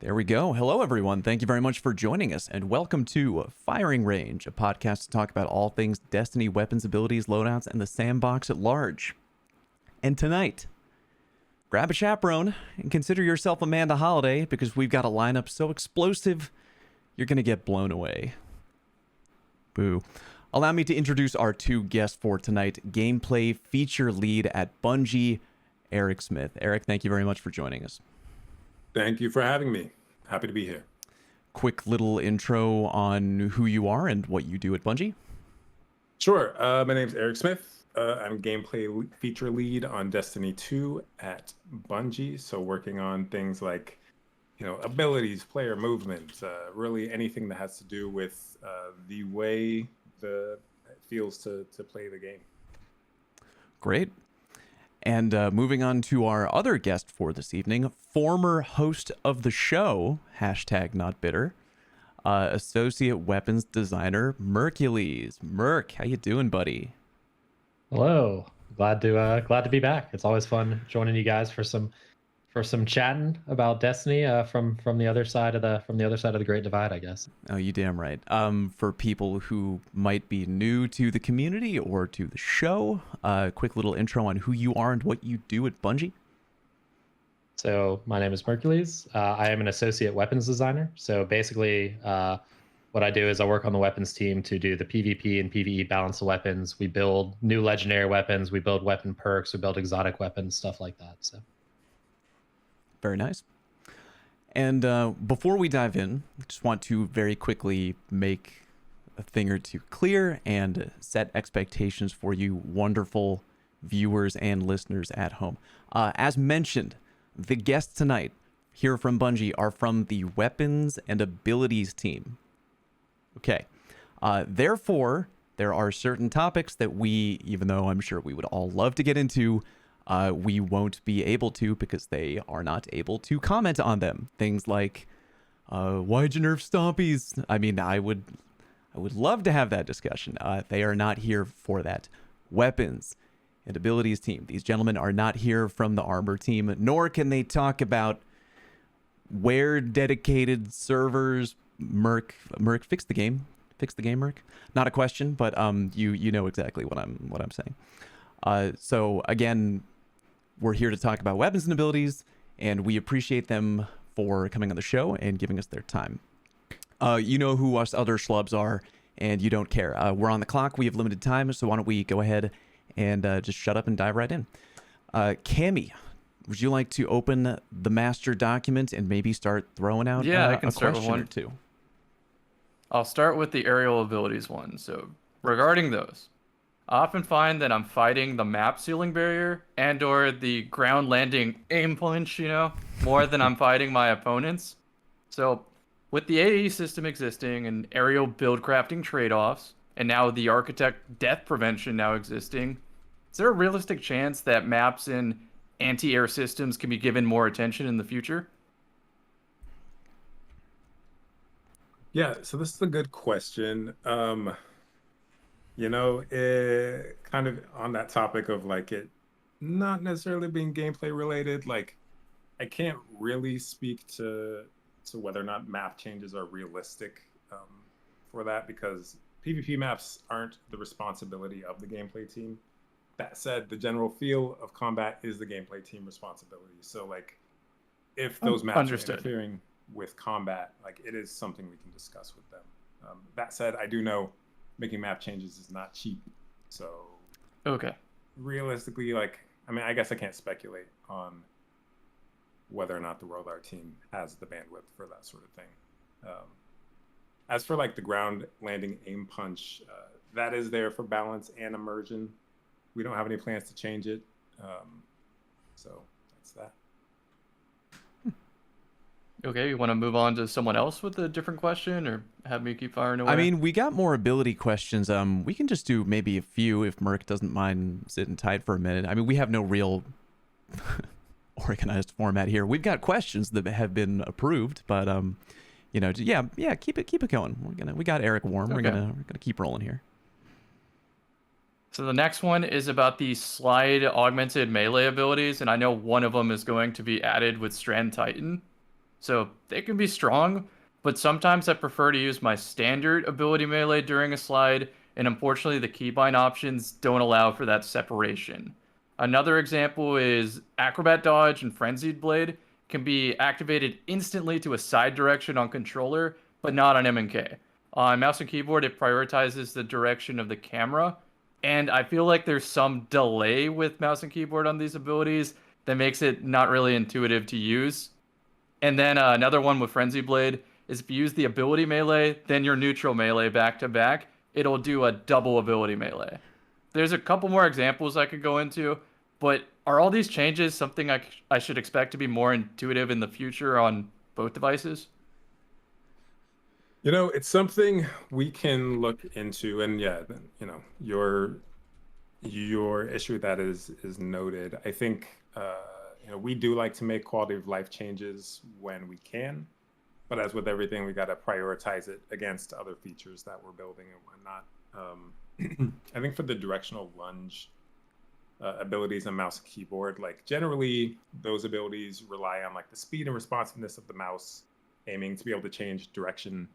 There we go. Hello, everyone. Thank you very much for joining us, and welcome to Firing Range, a podcast to talk about all things Destiny, weapons, abilities, loadouts, and the sandbox at large. And tonight, grab a chaperone and consider yourself Amanda Holiday, because we've got a lineup so explosive, you're going to get blown away. Boo. Allow me to introduce our two guests for tonight, gameplay feature lead at Bungie, Eric Smith. Eric, thank you very much for joining us. Thank you for having me. Happy to be here. Quick little intro on who you are and what you do at Bungie. Sure. My name's Eric Smith. I'm gameplay feature lead on Destiny 2 at Bungie. So working on things like, abilities, player movement, really anything that has to do with the way it feels to play the game. Great. And moving on to our other guest for this evening, former host of the show, #NotBitter, associate weapons designer, Mercules. Merc, how you doing, buddy? Hello. Glad to be back. It's always fun joining you guys for some chatting about Destiny from the other side of the Great Divide, I guess. Oh, you damn right. For people who might be new to the community or to the show, quick little intro on who you are and what you do at Bungie. So my name is Mercules. I am an associate weapons designer. So basically, what I do is I work on the weapons team to do the PvP and PVE balance of weapons. We build new legendary weapons. We build weapon perks. We build exotic weapons, stuff like that. So. Very nice. And before we dive in, I just want to very quickly make a thing or two clear and set expectations for you wonderful viewers and listeners at home. As mentioned, the guests tonight here from Bungie are from the weapons and abilities team. Okay. Therefore, there are certain topics that we, even though I'm sure we would all love to get into, we won't be able to because they are not able to comment on them. Things like, why'd you nerf stompies? I mean, I would love to have that discussion. They are not here for that. Weapons and abilities team. These gentlemen are not here from the armor team, nor can they talk about where dedicated servers. Merc, fix the game. Fix the game, Merc. Not a question, but you know exactly what I'm saying. So again, we're here to talk about weapons and abilities, and we appreciate them for coming on the show and giving us their time. You know who us other schlubs are, and you don't care. We're on the clock. We have limited time, so why don't we go ahead and just shut up and dive right in. Cammy, would you like to open the master document and maybe start throwing out I can a start with question one or two? I'll start with the aerial abilities one. So regarding those, I often find that I'm fighting the map ceiling barrier and or the ground landing aim punch, more than I'm fighting my opponents. So with the AE system existing and aerial build crafting trade-offs, and now the architect death prevention now existing, is there a realistic chance that maps and anti-air systems can be given more attention in the future? Yeah, so this is a good question. Kind of on that topic of it not necessarily being gameplay related, I can't really speak to whether or not map changes are realistic for that, because PvP maps aren't the responsibility of the gameplay team. That said, the general feel of combat is the gameplay team responsibility. So if those maps are interfering with combat, it is something we can discuss with them. That said, I do know making map changes is not cheap. So okay, realistically, I guess I can't speculate on whether or not the World Art team has the bandwidth for that sort of thing. As for the ground landing aim punch, that is there for balance and immersion. We don't have any plans to change it. So that's that. Okay, you want to move on to someone else with a different question, or have me keep firing away? I mean, we got more ability questions. We can just do maybe a few if Merc doesn't mind sitting tight for a minute. I mean, we have no real organized format here. We've got questions that have been approved, but keep it going. We got Eric warm. Okay. We're gonna keep rolling here. So the next one is about the slide augmented melee abilities, and I know one of them is going to be added with Strand Titan. So they can be strong, but sometimes I prefer to use my standard ability melee during a slide, and unfortunately the keybind options don't allow for that separation. Another example is Acrobat Dodge and Frenzied Blade can be activated instantly to a side direction on controller, but not on M&K. On mouse and keyboard, it prioritizes the direction of the camera, and I feel like there's some delay with mouse and keyboard on these abilities that makes it not really intuitive to use. And then another one with Frenzy Blade is if you use the ability melee, then your neutral melee back to back, it'll do a double ability melee. There's a couple more examples I could go into, but are all these changes something I should expect to be more intuitive in the future on both devices? You know, it's something we can look into, and yeah, you know, your issue with that is noted. I think you know, we do like to make quality of life changes when we can, but as with everything, we got to prioritize it against other features that we're building and whatnot. I think for the directional lunge abilities on mouse and keyboard, like generally those abilities rely on like the speed and responsiveness of the mouse aiming to be able to change direction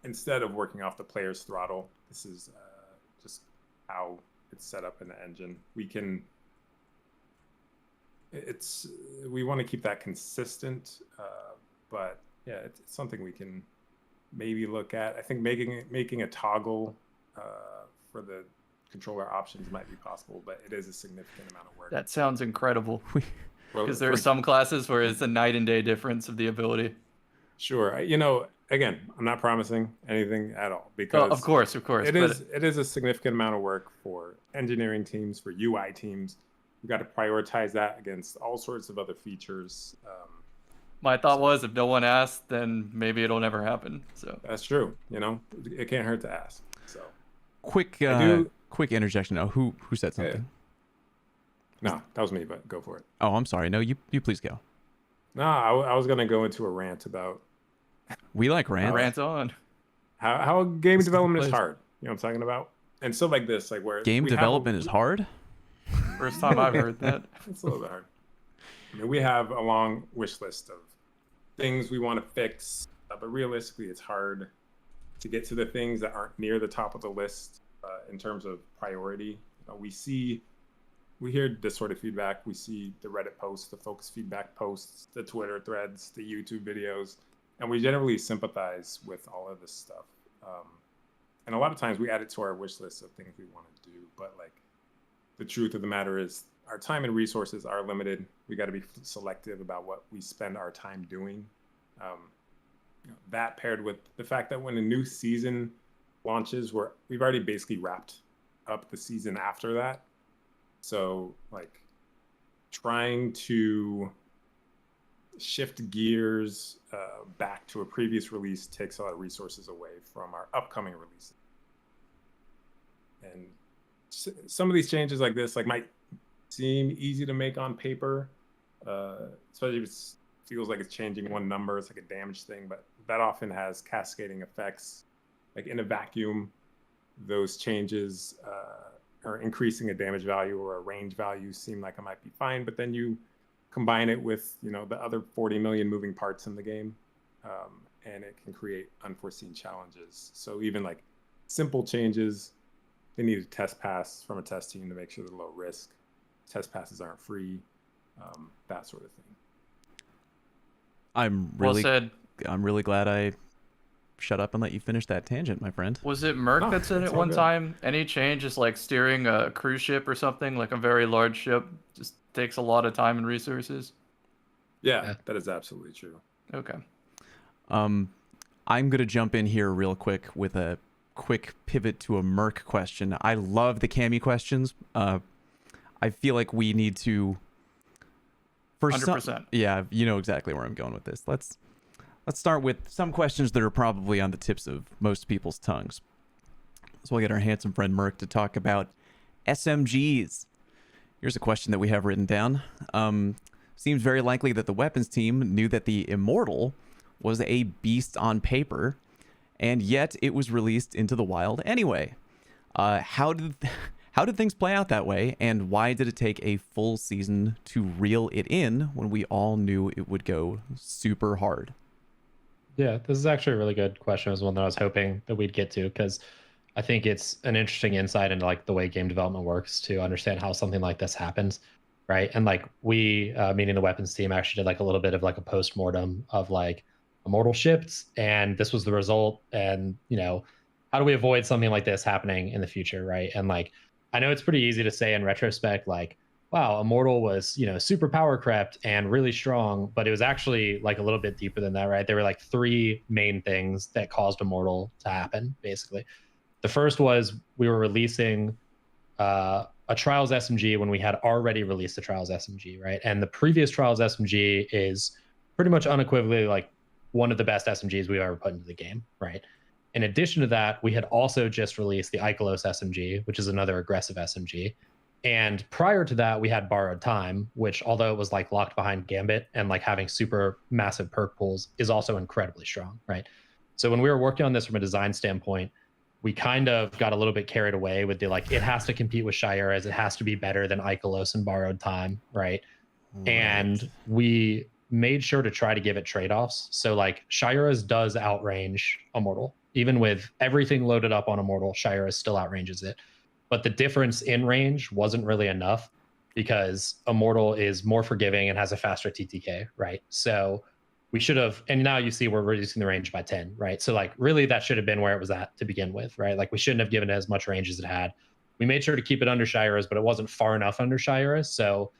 instead of working off the player's throttle. This is just how it's set up in the engine. We want to keep that consistent, but yeah, it's something we can maybe look at. I think making a toggle for the controller options might be possible, but it is a significant amount of work. That sounds incredible. Because there are some classes where it's a night and day difference of the ability. Sure. You know, again, I'm not promising anything at all because of course. It is a significant amount of work for engineering teams, for UI teams. You got to prioritize that against all sorts of other features. My thought was, if no one asked, then maybe it'll never happen. So that's true. You know, it can't hurt to ask. So quick interjection. Now, who said something? Yeah. No, that was me. But go for it. Oh, I'm sorry. No, you please go. No, I was gonna go into a rant about. We like rants. Rant on. How game development is hard. You know what I'm talking about? And stuff like this, like where game development is hard. First time I've heard that. It's a little bit hard. I mean, we have a long wish list of things we want to fix, but realistically, it's hard to get to the things that aren't near the top of the list in terms of priority. You know, we hear this sort of feedback. We see the Reddit posts, the focus feedback posts, the Twitter threads, the YouTube videos, and we generally sympathize with all of this stuff. And a lot of times we add it to our wish list of things we want to do, but like the truth of the matter is our time and resources are limited. We got to be selective about what we spend our time doing. You know, that paired with the fact that when a new season launches, we've already basically wrapped up the season after that. So like trying to shift gears back to a previous release takes a lot of resources away from our upcoming releases. And some of these changes like this might seem easy to make on paper, especially if it feels like it's changing one number. It's like a damage thing, but that often has cascading effects. Like in a vacuum, those changes are increasing a damage value or a range value seem like it might be fine, but then you combine it with, you know, the other 40 million moving parts in the game, and it can create unforeseen challenges. So even like simple changes, they need a test pass from a test team to make sure they're low risk. Test passes aren't free, that sort of thing. I'm really glad I shut up and let you finish that tangent, my friend. Was it Merc that said it one time? Any change is like steering a cruise ship or something, like a very large ship, just takes a lot of time and resources. Yeah, that is absolutely true. Okay. I'm gonna jump in here real quick with a quick pivot to a Merc question. I love the Cammy questions. I feel like we need to. For 100%. Yeah, you know exactly where I'm going with this. Let's start with some questions that are probably on the tips of most people's tongues. So we'll get our handsome friend Merc to talk about SMGs. Here's a question that we have written down. Seems very likely that the weapons team knew that the Immortal was a beast on paper, and yet it was released into the wild anyway. How How did things play out that way, and why did it take a full season to reel it in when we all knew it would go super hard? Yeah, this is actually a really good question. It was one that I was hoping that we'd get to, because I think it's an interesting insight into like the way game development works to understand how something like this happens, right? And like we, meaning the weapons team, actually did like a little bit of like a post-mortem of like Immortal shipped, and this was the result. And how do we avoid something like this happening in the future, right? And like I know it's pretty easy to say in retrospect, like, wow, Immortal was, super power crept and really strong, but it was actually like a little bit deeper than that, right? There were like three main things that caused Immortal to happen, basically. The first was we were releasing a Trials SMG when we had already released the Trials SMG, right? And the previous Trials SMG is pretty much unequivocally like one of the best SMGs we've ever put into the game, right? In addition to that, we had also just released the Ikelos SMG, which is another aggressive SMG. And prior to that, we had Borrowed Time, which, although it was like locked behind Gambit and like having super massive perk pools, is also incredibly strong, right? So when we were working on this from a design standpoint, we kind of got a little bit carried away with the like, it has to compete with Shiras, it has to be better than Ikelos and Borrowed Time, right? And we made sure to try to give it trade-offs. So like Shiras does outrange Immortal. Even with everything loaded up on Immortal, Shiras still outranges it. But the difference in range wasn't really enough because Immortal is more forgiving and has a faster TTK, right? So we should have, and now you see we're reducing the range by 10, right? So like really that should have been where it was at to begin with, right? Like we shouldn't have given it as much range as it had. We made sure to keep it under Shiras, but it wasn't far enough under Shiras. So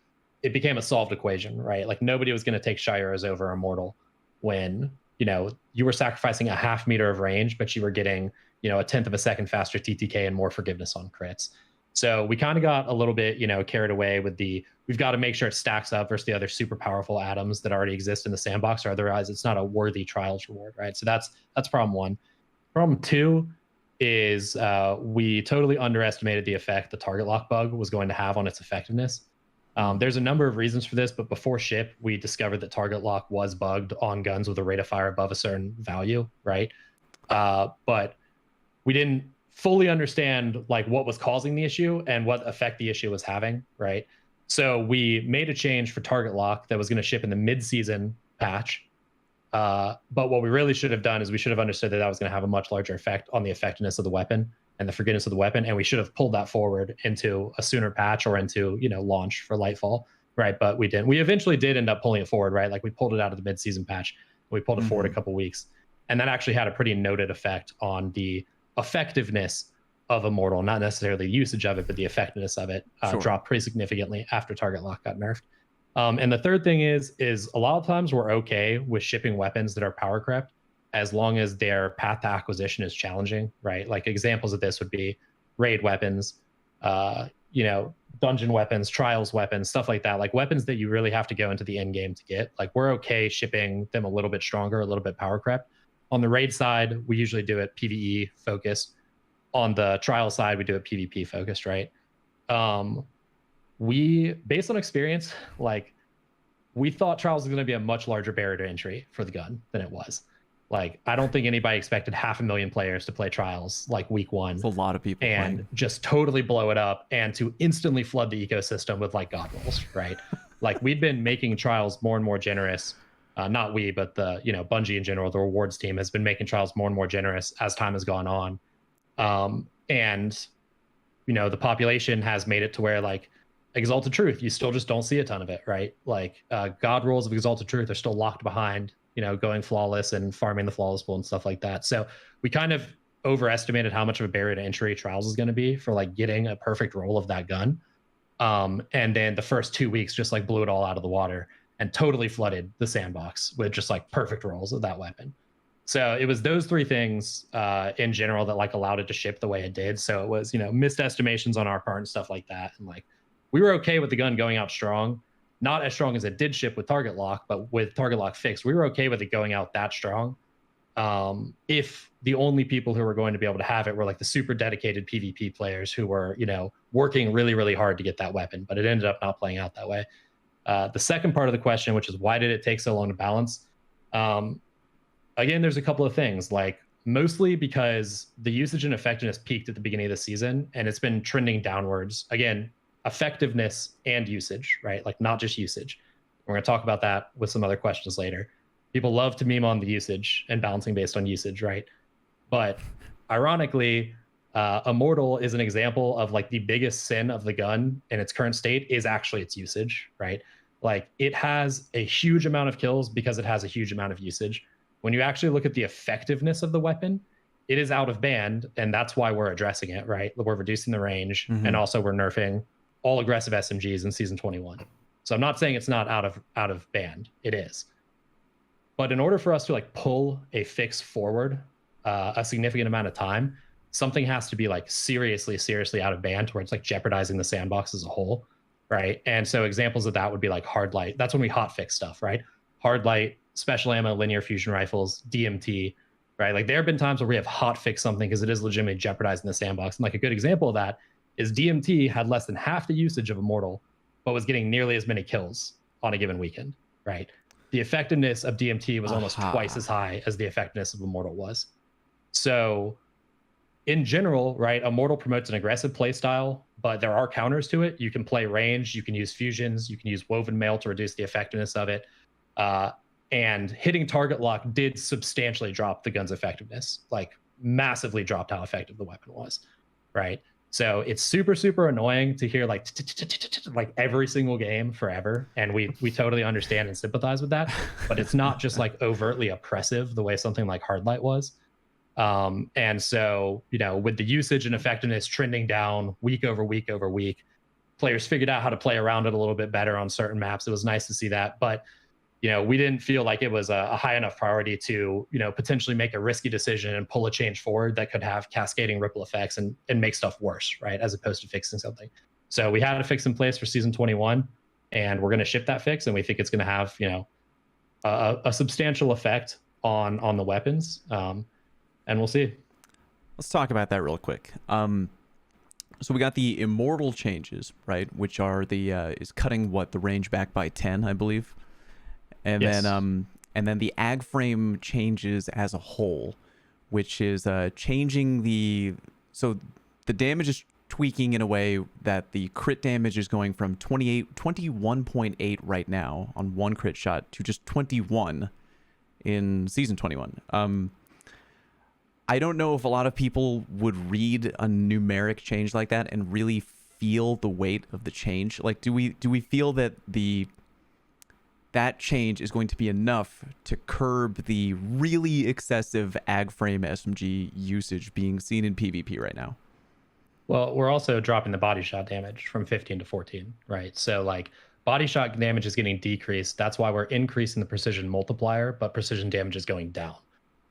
it became a solved equation, right? Like nobody was going to take Shiras over Immortal when, you were sacrificing a half meter of range, but you were getting, a tenth of a second faster TTK and more forgiveness on crits. So we kind of got a little bit, carried away with we've got to make sure it stacks up versus the other super powerful atoms that already exist in the sandbox, or otherwise it's not a worthy trials reward, right? So that's problem one. Problem two is we totally underestimated the effect the target lock bug was going to have on its effectiveness. There's a number of reasons for this, but before ship, we discovered that target lock was bugged on guns with a rate of fire above a certain value, right? But we didn't fully understand like what was causing the issue and what effect the issue was having, right? So we made a change for target lock that was going to ship in the mid-season patch. But what we really should have done is we should have understood that that was going to have a much larger effect on the effectiveness of the weapon and the forgiveness of the weapon, and we should have pulled that forward into a sooner patch or into launch for Lightfall, right? But we didn't. We eventually did end up pulling it forward, right? Like we pulled it out of the mid-season patch, we pulled it forward a couple weeks, and that actually had a pretty noted effect on the effectiveness of Immortal, not necessarily the usage of it, but the effectiveness of it dropped pretty significantly after target lock got nerfed. And the third thing is a lot of times we're okay with shipping weapons that are power crept as long as their path to acquisition is challenging, right? Like examples of this would be raid weapons, dungeon weapons, trials weapons, stuff like that. Like weapons that you really have to go into the end game to get. Like we're okay shipping them a little bit stronger, a little bit power crept. On the raid side, we usually do it PvE focused. On the trial side, we do it PvP focused, right? We, based on experience, like we thought trials was going to be a much larger barrier to entry for the gun than it was. Like, I don't think anybody expected 500,000 players to play trials like week one. It's a lot of people and playing. Just totally blow it up and to instantly flood the ecosystem with like god rolls, right? Like we'd been making trials more and more generous. Not we, but the Bungie in general, the rewards team has been making trials more and more generous as time has gone on. And the population has made it to where like Exalted Truth, you still just don't see a ton of it, right? Like god rolls of Exalted Truth are still locked behind going flawless and farming the flawless pool and stuff like that. So we kind of overestimated how much of a barrier to entry trials is going to be for like getting a perfect roll of that gun. And then the first 2 weeks just like blew it all out of the water and totally flooded the sandbox with just like perfect rolls of that weapon. So it was those three things in general that like allowed it to ship the way it did. So it was, missed estimations on our part and stuff like that. And like, we were okay with the gun going out strong. Not as strong as it did ship with target lock, but with target lock fixed, we were okay with it going out that strong. If the only people who were going to be able to have it were like the super dedicated PvP players who were, working really, really hard to get that weapon, but it ended up not playing out that way. The second part of the question, which is why did it take so long to balance? Again, there's a couple of things. Like mostly because the usage and effectiveness peaked at the beginning of the season, and it's been trending downwards. Again, effectiveness and usage, right? Like not just usage. We're going to talk about that with some other questions later. People love to meme on the usage and balancing based on usage, right? But ironically, Immortal is an example of like the biggest sin of the gun in its current state is actually its usage, right? Like it has a huge amount of kills because it has a huge amount of usage. When you actually look at the effectiveness of the weapon, it is out of band, and that's why we're addressing it, right? We're reducing the range, and also we're nerfing all aggressive SMGs in season 21. So I'm not saying it's not out of band. It is. But in order for us to like pull a fix forward a significant amount of time, something has to be like seriously out of band to where it's like jeopardizing the sandbox as a whole, right? And so examples of that would be like hard light. That's when we hotfix stuff, right? Hard light, special ammo, linear fusion rifles, DMT, right? Like there have been times where we have hotfix something because it is legitimately jeopardizing the sandbox. And like a good example of that is DMT had less than half the usage of Immortal, but was getting nearly as many kills on a given weekend, right? The effectiveness of DMT was almost twice as high as the effectiveness of Immortal was. So in general, right, Immortal promotes an aggressive play style, but there are counters to it. You can play range, you can use fusions, you can use woven mail to reduce the effectiveness of it. And hitting target lock did substantially drop the gun's effectiveness, like massively dropped how effective the weapon was, right? So it's super annoying to hear like every single game forever, and we totally understand and sympathize with that. But it's not just like overtly oppressive the way something like Hardlight was. And so, you know, with the usage and effectiveness trending down week over week, players figured out how to play around it a little bit better on certain maps. It was nice to see that, but you know, we didn't feel like it was a high enough priority to, you know, potentially make a risky decision and pull a change forward that could have cascading ripple effects and make stuff worse, right? As opposed to fixing something. So we had a fix in place for season 21, and we're going to ship that fix, and we think it's going to have, you know, a substantial effect on the weapons, and we'll see. Let's talk about that real quick. So we got the Immortal changes, right? Which are the is cutting the range back by 10, I believe. And yes. And then the ag frame changes as a whole, which is changing the damage is tweaking in a way that the crit damage is going from 21.8 right now on one crit shot to just 21 in season 21. I don't know if a lot of people would read a numeric change like that and really feel the weight of the change. Like, do we feel that that change is going to be enough to curb the really excessive ag frame SMG usage being seen in PvP right now? Well, we're also dropping the body shot damage from 15 to 14, right? So like body shot damage is getting decreased. That's why we're increasing the precision multiplier, but precision damage is going down,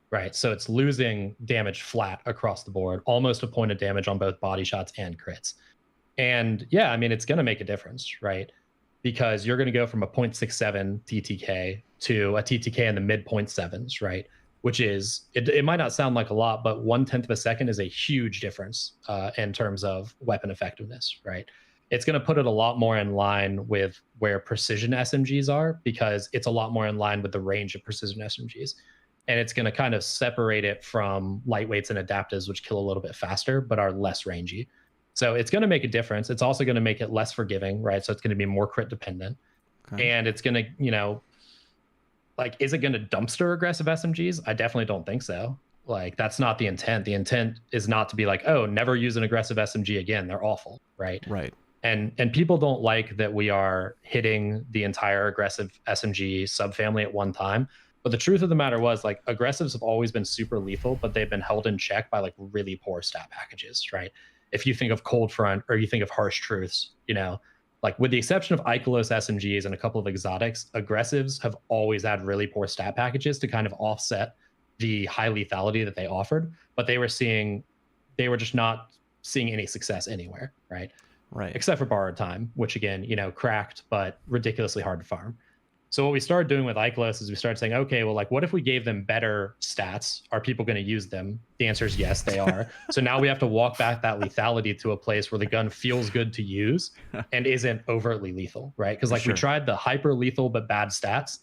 right? So it's losing damage flat across the board, almost a point of damage on both body shots and crits. And yeah, I mean, it's going to make a difference, right? Because you're going to go from a 0.67 TTK to a TTK in the mid 0.7s, right? Which is, it might not sound like a lot, but 1/10 of a second is a huge difference in terms of weapon effectiveness, right? It's going to put it a lot more in line with where precision SMGs are, because it's a lot more in line with the range of precision SMGs. And it's going to kind of separate it from lightweights and adaptives, which kill a little bit faster, but are less rangy. So it's going to make a difference. It's also going to make it less forgiving, right? So it's going to be more crit dependent. Okay. And it's going to, you know, like, is it going to dumpster aggressive SMGs? I definitely don't think so. Like, that's not the intent. The intent is not to be like, oh, never use an aggressive SMG again. They're awful, right? Right. And people don't like that we are hitting the entire aggressive SMG subfamily at one time. But the truth of the matter was, like, aggressives have always been super lethal, but they've been held in check by like really poor stat packages, right? If you think of Cold Front or you think of Harsh Truths, you know, like with the exception of Ikelos SMGs and a couple of exotics, aggressives have always had really poor stat packages to kind of offset the high lethality that they offered. But they were just not seeing any success anywhere, right? Right. Except for Borrowed Time, which again, you know, cracked, but ridiculously hard to farm. So what we started doing with Ikelos is we started saying, okay, well, like, what if we gave them better stats? Are people going to use them? The answer is yes, they are. So now we have to walk back that lethality to a place where the gun feels good to use and isn't overtly lethal, right? Because like we tried the hyper lethal but bad stats.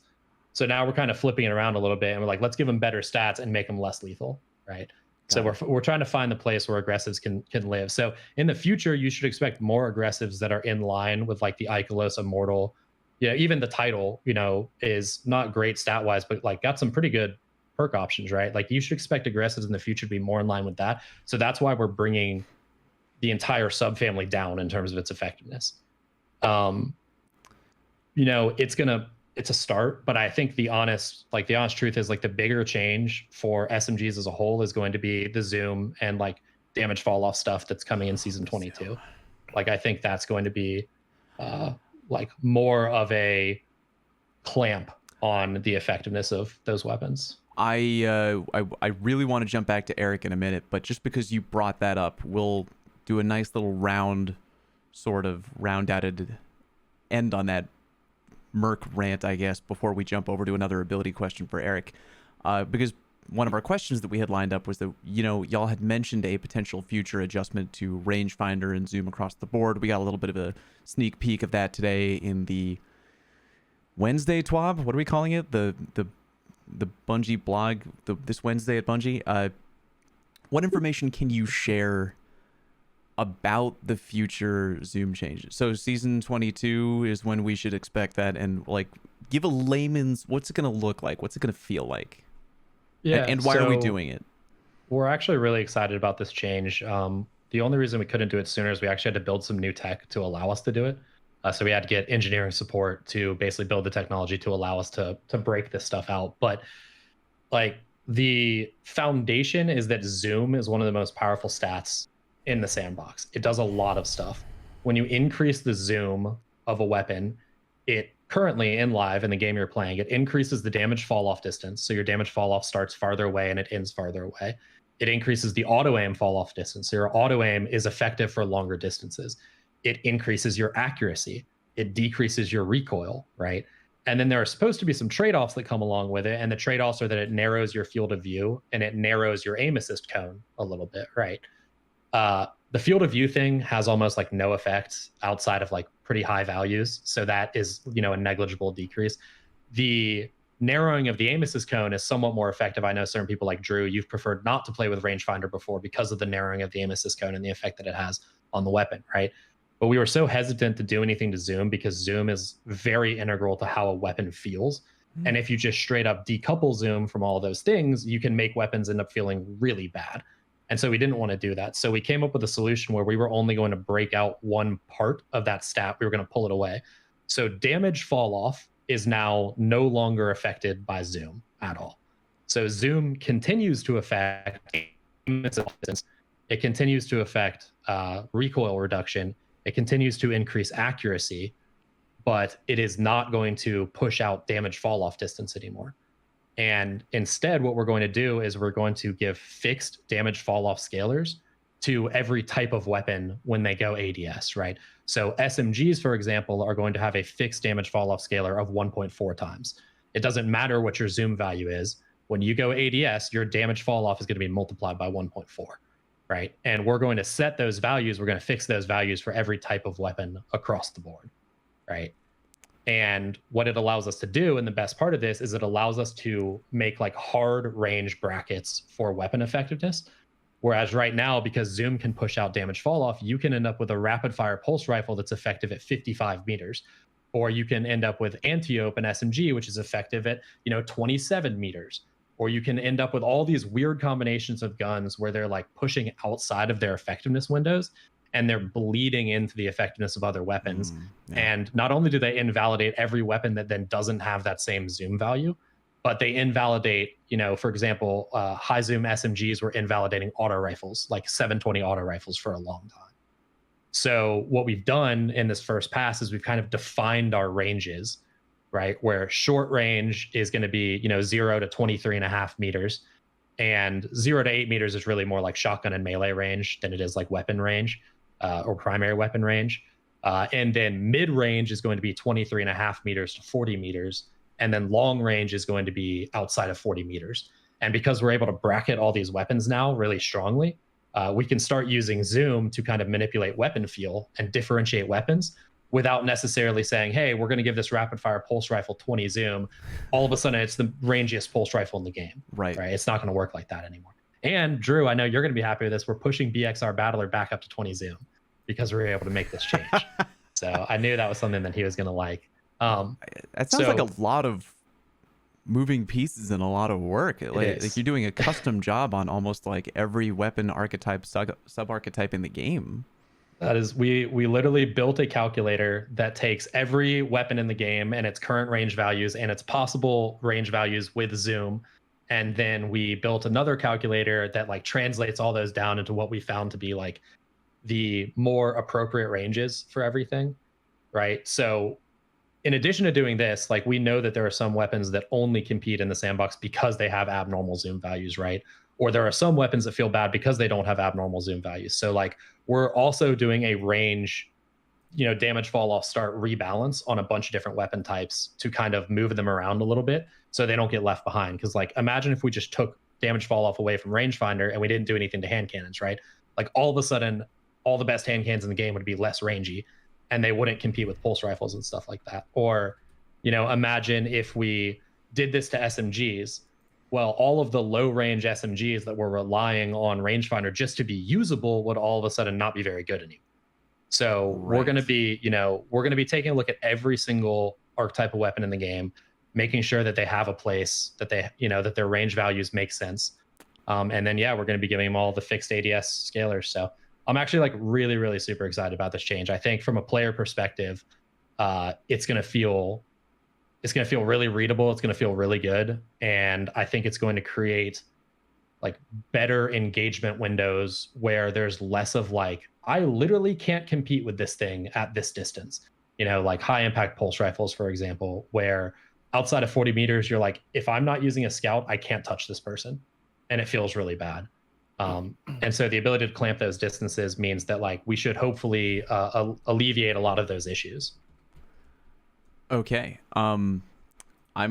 So now we're kind of flipping it around a little bit and we're like, let's give them better stats and make them less lethal. right? So we're trying to find the place where aggressives can live. So in the future, you should expect more aggressives that are in line with like the Ikelos Immortal. Yeah, even the title, you know, is not great stat wise, but like got some pretty good perk options, right? Like you should expect aggressives in the future to be more in line with that. So that's why we're bringing the entire subfamily down in terms of its effectiveness. You know, it's a start, but I think the honest truth is like the bigger change for SMGs as a whole is going to be the zoom and like damage fall off stuff that's coming in season 22. Like I think that's going to be like more of a clamp on the effectiveness of those weapons. I really want to jump back to Eric in a minute, but just because you brought that up, we'll do a nice little round end on that Merc rant, I guess, before we jump over to another ability question for Eric. Because one of our questions that we had lined up was that, you know, y'all had mentioned a potential future adjustment to rangefinder and zoom across the board. We got a little bit of a sneak peek of that today in the Wednesday TWAB. What are we calling it? The Bungie blog this Wednesday at Bungie. What information can you share about the future zoom changes? So season 22 is when we should expect that, and like give a layman's, what's it going to look like? What's it going to feel like? Yeah. And why are we doing it? We're actually really excited about this change. The only reason we couldn't do it sooner is we actually had to build some new tech to allow us to do it. So we had to get engineering support to basically build the technology to allow us to break this stuff out. But like the foundation is that zoom is one of the most powerful stats in the sandbox. It does a lot of stuff. When you increase the zoom of a weapon, it currently in live in the game you're playing, it increases the damage fall off distance. So your damage fall off starts farther away and it ends farther away. It increases the auto aim fall off distance. So your auto aim is effective for longer distances. It increases your accuracy. It decreases your recoil, right? And then there are supposed to be some trade-offs that come along with it. And the trade-offs are that it narrows your field of view and it narrows your aim assist cone a little bit, right? The field of view thing has almost like no effect outside of like pretty high values. So that is, you know, a negligible decrease. The narrowing of the aim assist cone is somewhat more effective. I know certain people like Drew, you've preferred not to play with rangefinder before because of the narrowing of the aim assist cone and the effect that it has on the weapon, right? But we were so hesitant to do anything to zoom because zoom is very integral to how a weapon feels. And if you just straight up decouple zoom from all of those things, you can make weapons end up feeling really bad. And so we didn't want to do that. So we came up with a solution where we were only going to break out one part of that stat. We were going to pull it away. So damage fall off is now no longer affected by zoom at all. So zoom continues to affect, it continues to affect recoil reduction. It continues to increase accuracy, but it is not going to push out damage fall off distance anymore. And instead, what we're going to do is we're going to give fixed damage fall off scalars to every type of weapon when they go ADS, right? So SMGs, for example, are going to have a fixed damage fall off scalar of 1.4 times. It doesn't matter what your zoom value is. When you go ADS, your damage fall off is going to be multiplied by 1.4, right? And we're going to set those values. We're going to fix those values for every type of weapon across the board, right? And what it allows us to do, and the best part of this, is it allows us to make like hard range brackets for weapon effectiveness. Whereas right now, because zoom can push out damage fall off, you can end up with a rapid fire pulse rifle that's effective at 55 meters. Or you can end up with anti-ope and SMG, which is effective at, 27 meters. Or you can end up with all these weird combinations of guns where they're like pushing outside of their effectiveness windows and they're bleeding into the effectiveness of other weapons. And not only do they invalidate every weapon that then doesn't have that same zoom value, but they invalidate, for example, high zoom SMGs were invalidating auto rifles, like 720 auto rifles for a long time. So what we've done in this first pass is we've kind of defined our ranges, right? Where short range is going to be, 0 to 23.5 meters. And 0 to 8 meters is really more like shotgun and melee range than it is like weapon range or primary weapon range. And then mid range is going to be 23.5 meters to 40 meters. And then long range is going to be outside of 40 meters. And because we're able to bracket all these weapons now really strongly, we can start using zoom to kind of manipulate weapon feel and differentiate weapons without necessarily saying, hey, we're going to give this rapid fire pulse rifle 20 zoom. All of a sudden, it's the rangiest pulse rifle in the game. Right. It's not going to work like that anymore. And Drew, I know you're going to be happy with this. We're pushing BXR Battler back up to 20 zoom because we were able to make this change. So I knew that was something that he was going to like. That sounds like a lot of moving pieces and a lot of work. Like you're doing a custom job on almost like every weapon archetype, sub-archetype in the game. That is, we literally built a calculator that takes every weapon in the game and its current range values and its possible range values with zoom. And then we built another calculator that like translates all those down into what we found to be like the more appropriate ranges for everything, right? So in addition to doing this, like we know that there are some weapons that only compete in the sandbox because they have abnormal zoom values, right? Or there are some weapons that feel bad because they don't have abnormal zoom values. So like we're also doing a range, damage fall off start rebalance on a bunch of different weapon types to kind of move them around a little bit so they don't get left behind. Because like imagine if we just took damage fall off away from rangefinder and we didn't do anything to hand cannons, right? Like all of a sudden, all the best hand cannons in the game would be less rangy and they wouldn't compete with pulse rifles and stuff like that. Or, imagine if we did this to SMGs. Well, all of the low range SMGs that were relying on rangefinder just to be usable would all of a sudden not be very good anymore. So we're going to be taking a look at every single archetype of weapon in the game, making sure that they have a place that they, that their range values make sense. And then, we're going to be giving them all the fixed ADS scalars. So I'm actually like really, really super excited about this change. I think from a player perspective, it's going to feel really readable. It's going to feel really good. And I think it's going to create like better engagement windows where there's less of like, I literally can't compete with this thing at this distance, like high impact pulse rifles, for example, where outside of 40 meters, you're like, if I'm not using a scout, I can't touch this person. And it feels really bad. And so the ability to clamp those distances means that like we should hopefully alleviate a lot of those issues. Okay. I'm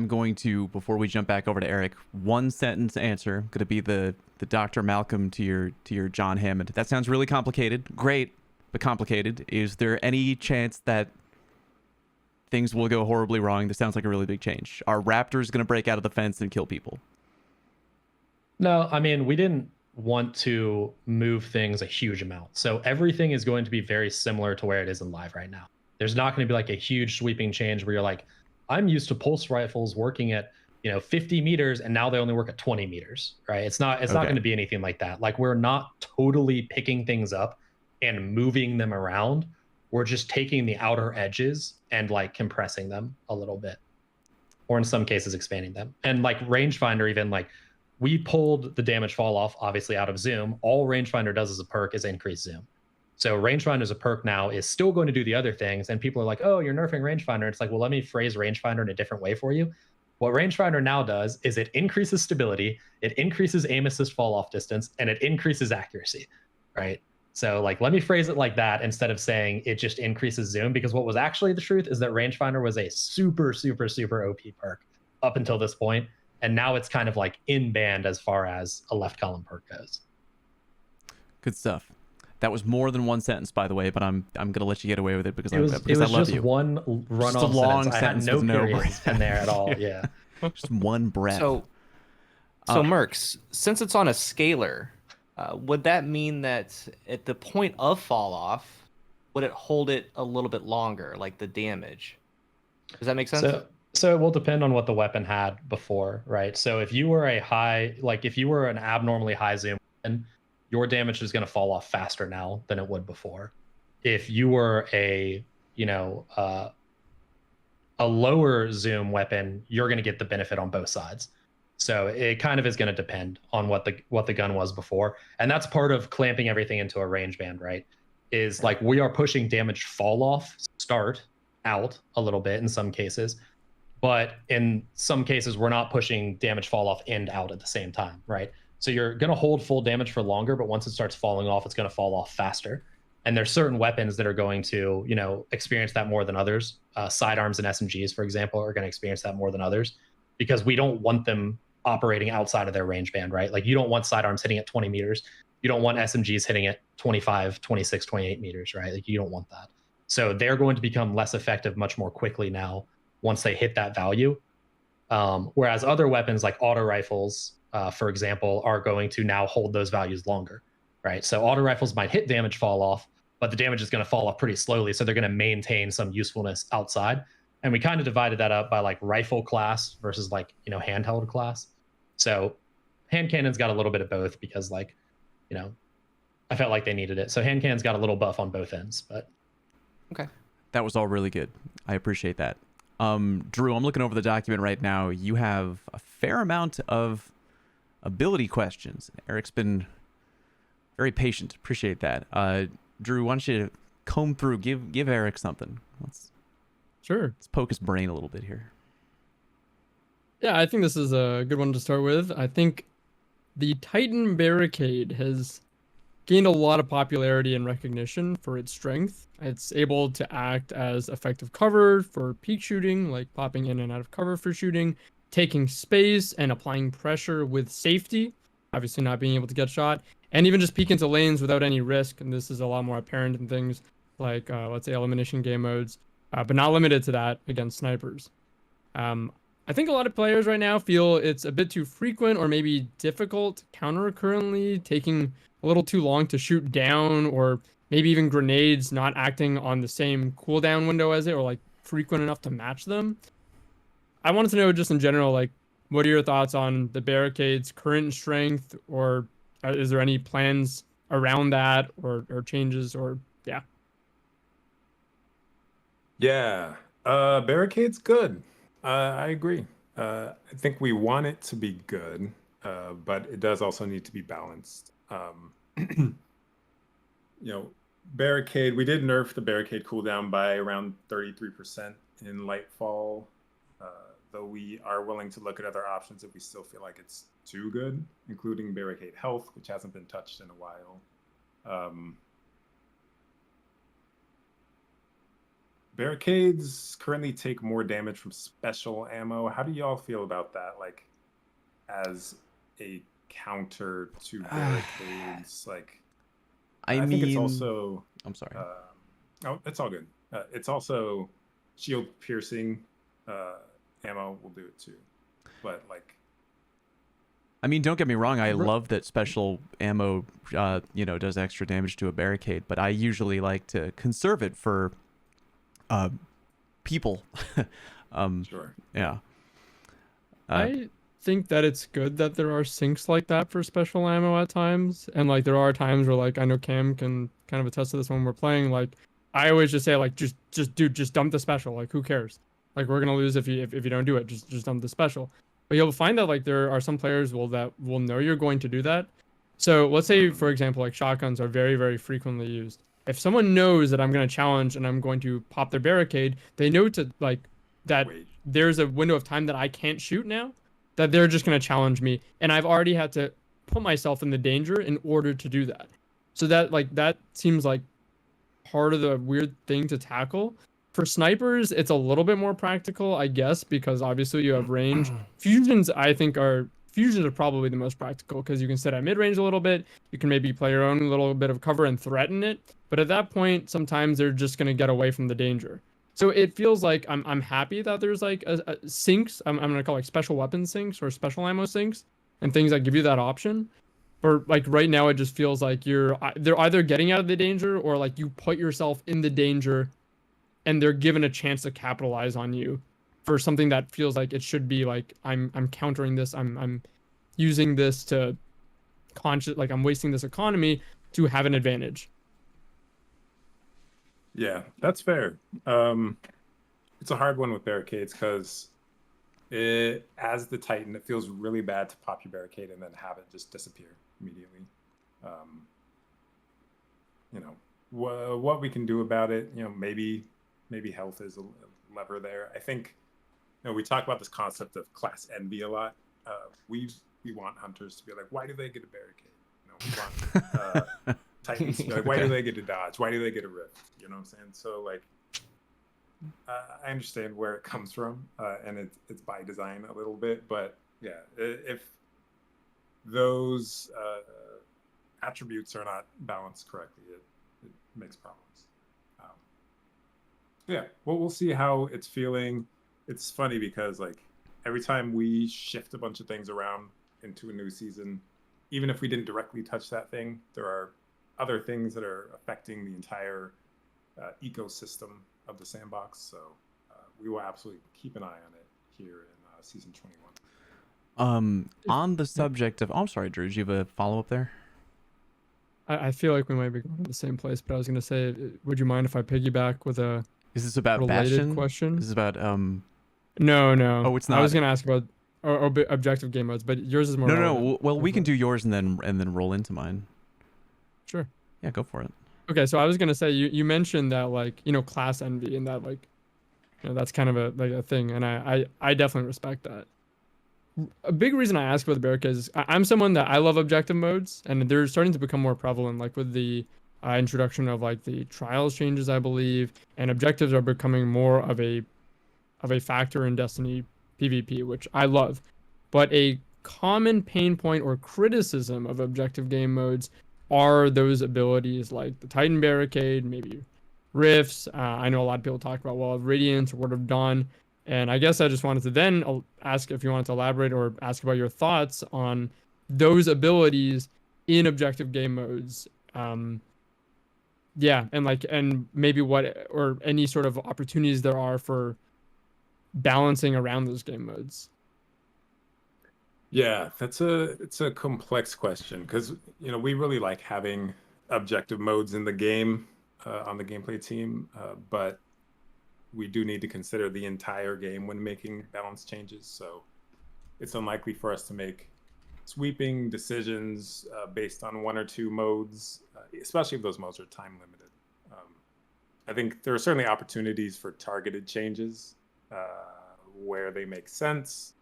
going to, before we jump back over to Eric, one sentence answer, going to be the Dr. Malcolm to your John Hammond. That sounds really complicated. Great, but complicated. Is there any chance that things will go horribly wrong? This sounds like a really big change. Are raptors going to break out of the fence and kill people? No, I mean, we didn't want to move things a huge amount. So everything is going to be very similar to where it is in live right now. There's not going to be like a huge sweeping change where you're like, I'm used to pulse rifles working at 50 meters and now they only work at 20 meters, right? It's not going to be anything like that. Like we're not totally picking things up and moving them around. We're just taking the outer edges and like compressing them a little bit, or in some cases expanding them. And like rangefinder, even like we pulled the damage fall off obviously out of zoom. All rangefinder does as a perk is increase zoom. So rangefinder as a perk now is still going to do the other things. And people are like, oh, you're nerfing rangefinder. It's like, well, let me phrase rangefinder in a different way for you. What rangefinder now does is it increases stability, it increases aim assist fall off distance, and it increases accuracy, right? So like, let me phrase it like that instead of saying it just increases zoom, because what was actually the truth is that rangefinder was a super, super, super OP perk up until this point. And now it's kind of like in band as far as a left column perk goes. Good stuff. That was more than one sentence, by the way, but I'm gonna let you get away with it because I love you. It was just one run-on just a long sentence. I had no periods in there at all. Yeah, just one breath. So Mercs, since it's on a scalar, would that mean that at the point of fall off, would it hold it a little bit longer, like the damage? Does that make sense? So it will depend on what the weapon had before, right? So if you were if you were an abnormally high zoom weapon, your damage is going to fall off faster now than it would before. If you were a lower zoom weapon, you're going to get the benefit on both sides. So it kind of is going to depend on what the gun was before. And that's part of clamping everything into a range band, right? Is like we are pushing damage fall off start out a little bit in some cases, but in some cases we're not pushing damage fall off and out at the same time, right? So you're going to hold full damage for longer, but once it starts falling off, it's going to fall off faster. And there's certain weapons that are going to, experience that more than others. Sidearms and SMGs, for example, are going to experience that more than others because we don't want them operating outside of their range band, right? Like you don't want sidearms hitting at 20 meters. You don't want SMGs hitting at 25, 26, 28 meters, right? Like you don't want that. So they're going to become less effective much more quickly now once they hit that value. Whereas other weapons like auto rifles for example, are going to now hold those values longer, right? So auto rifles might hit damage fall off, but the damage is going to fall off pretty slowly. So they're going to maintain some usefulness outside. And we kind of divided that up by like rifle class versus like, handheld class. So hand cannons got a little bit of both because like, I felt like they needed it. So hand cannons got a little buff on both ends, but. Okay. That was all really good. I appreciate that. Drew, I'm looking over the document right now. You have a fair amount of ability questions. Eric's been very patient. Appreciate that. Drew, why don't you comb through, give Eric something. Let's poke his brain a little bit here. Yeah, I think this is a good one to start with. I think the Titan Barricade has gained a lot of popularity and recognition for its strength. It's able to act as effective cover for peak shooting, like popping in and out of cover for shooting, taking space and applying pressure with safety, obviously not being able to get shot, and even just peek into lanes without any risk. And this is a lot more apparent in things like, let's say, elimination game modes, but not limited to that against snipers. I think a lot of players right now feel it's a bit too frequent or maybe difficult to counter currently, taking a little too long to shoot down, or maybe even grenades not acting on the same cooldown window as it, or like frequent enough to match them. I wanted to know just in general, like, what are your thoughts on the Barricade's current strength, or is there any plans around that, or changes, or yeah? Yeah, Barricade's good. I agree. I think we want it to be good, but it does also need to be balanced. Barricade, we did nerf the Barricade cooldown by around 33% in Lightfall, though we are willing to look at other options if we still feel like it's too good, including Barricade Health, which hasn't been touched in a while. Barricades currently take more damage from special ammo. How do y'all feel about that? Like, as a counter to Barricades, like, I think it's also. I'm sorry. It's all good. It's also shield piercing ammo will do it too, but like. I mean, don't get me wrong. I love that special ammo, does extra damage to a barricade, but I usually like to conserve it for people. Sure. Yeah. I think that it's good that there are sinks like that for special ammo at times, and like there are times where, like, I know Cam can kind of attest to this when we're playing. Like, I always just say, like, just dump the special. Like, who cares? Like, we're gonna lose if you don't do it. Just dump the special. But you'll find that like there are some players that will know you're going to do that. So let's say, for example, like shotguns are very, very frequently used. If someone knows that I'm going to challenge and I'm going to pop their barricade, they know to like that there's a window of time that I can't shoot now, that they're just going to challenge me. And I've already had to put myself in the danger in order to do that. So that seems like part of the weird thing to tackle. For snipers, it's a little bit more practical, I guess, because obviously you have range. Fusions are probably the most practical because you can sit at mid-range a little bit. You can maybe play your own little bit of cover and threaten it. But at that point, sometimes they're just going to get away from the danger. So it feels like I'm happy that there's like a sinks. I'm going to call like special weapon sinks or special ammo sinks and things that give you that option. But like right now, it just feels like they're either getting out of the danger or like you put yourself in the danger and they're given a chance to capitalize on you for something that feels like it should be like I'm countering this. I'm using this to I'm wasting this economy to have an advantage. Yeah, that's fair. It's a hard one with barricades because as the Titan, it feels really bad to pop your barricade and then have it just disappear immediately. What we can do about it, maybe health is a lever there. I think, we talk about this concept of class envy a lot. We want hunters to be like, why do they get a barricade? We want Titans to be like, why do they get a dodge? Why do they get a rift? You know what I'm saying? So like, I understand where it comes from, and it's by design a little bit, but yeah, if those attributes are not balanced correctly, it makes problems. Yeah, well, we'll see how it's feeling. It's funny because like every time we shift a bunch of things around, into a new season, even if we didn't directly touch that thing, there are other things that are affecting the entire ecosystem of the sandbox. So we will absolutely keep an eye on it here in season 21. On the subject of, oh, I'm sorry, Drew, do you have a follow-up there? I feel like we might be going to the same place, but I was going to say, would you mind if I piggyback with a Is this about related Bastion? question? This is about No. Oh, it's not. I was going to ask about objective game modes, but yours is more. No. relevant. Well, we can do yours and then roll into mine. Sure. Yeah, go for it. Okay, so I was going to say you mentioned that, like, class envy, and that, like, that's kind of a thing, and I definitely respect that. A big reason I ask about the Barricades is I'm someone that I love objective modes, and they're starting to become more prevalent, like with the introduction of like the trials changes, I believe, and objectives are becoming more of a factor in Destiny PvP, which I love. But a common pain point or criticism of objective game modes are those abilities like the Titan Barricade, maybe Rifts. I know a lot of people talk about Wall of Radiance or Word of Dawn. And I guess I just wanted to then ask if you wanted to elaborate or ask about your thoughts on those abilities in objective game modes. Yeah, and maybe what or any sort of opportunities there are for balancing around those game modes. Yeah, it's a complex question because we really like having objective modes in the game on the gameplay team, but we do need to consider the entire game when making balance changes. So it's unlikely for us to make sweeping decisions based on one or two modes, especially if those modes are time limited. I think there are certainly opportunities for targeted changes where they make sense,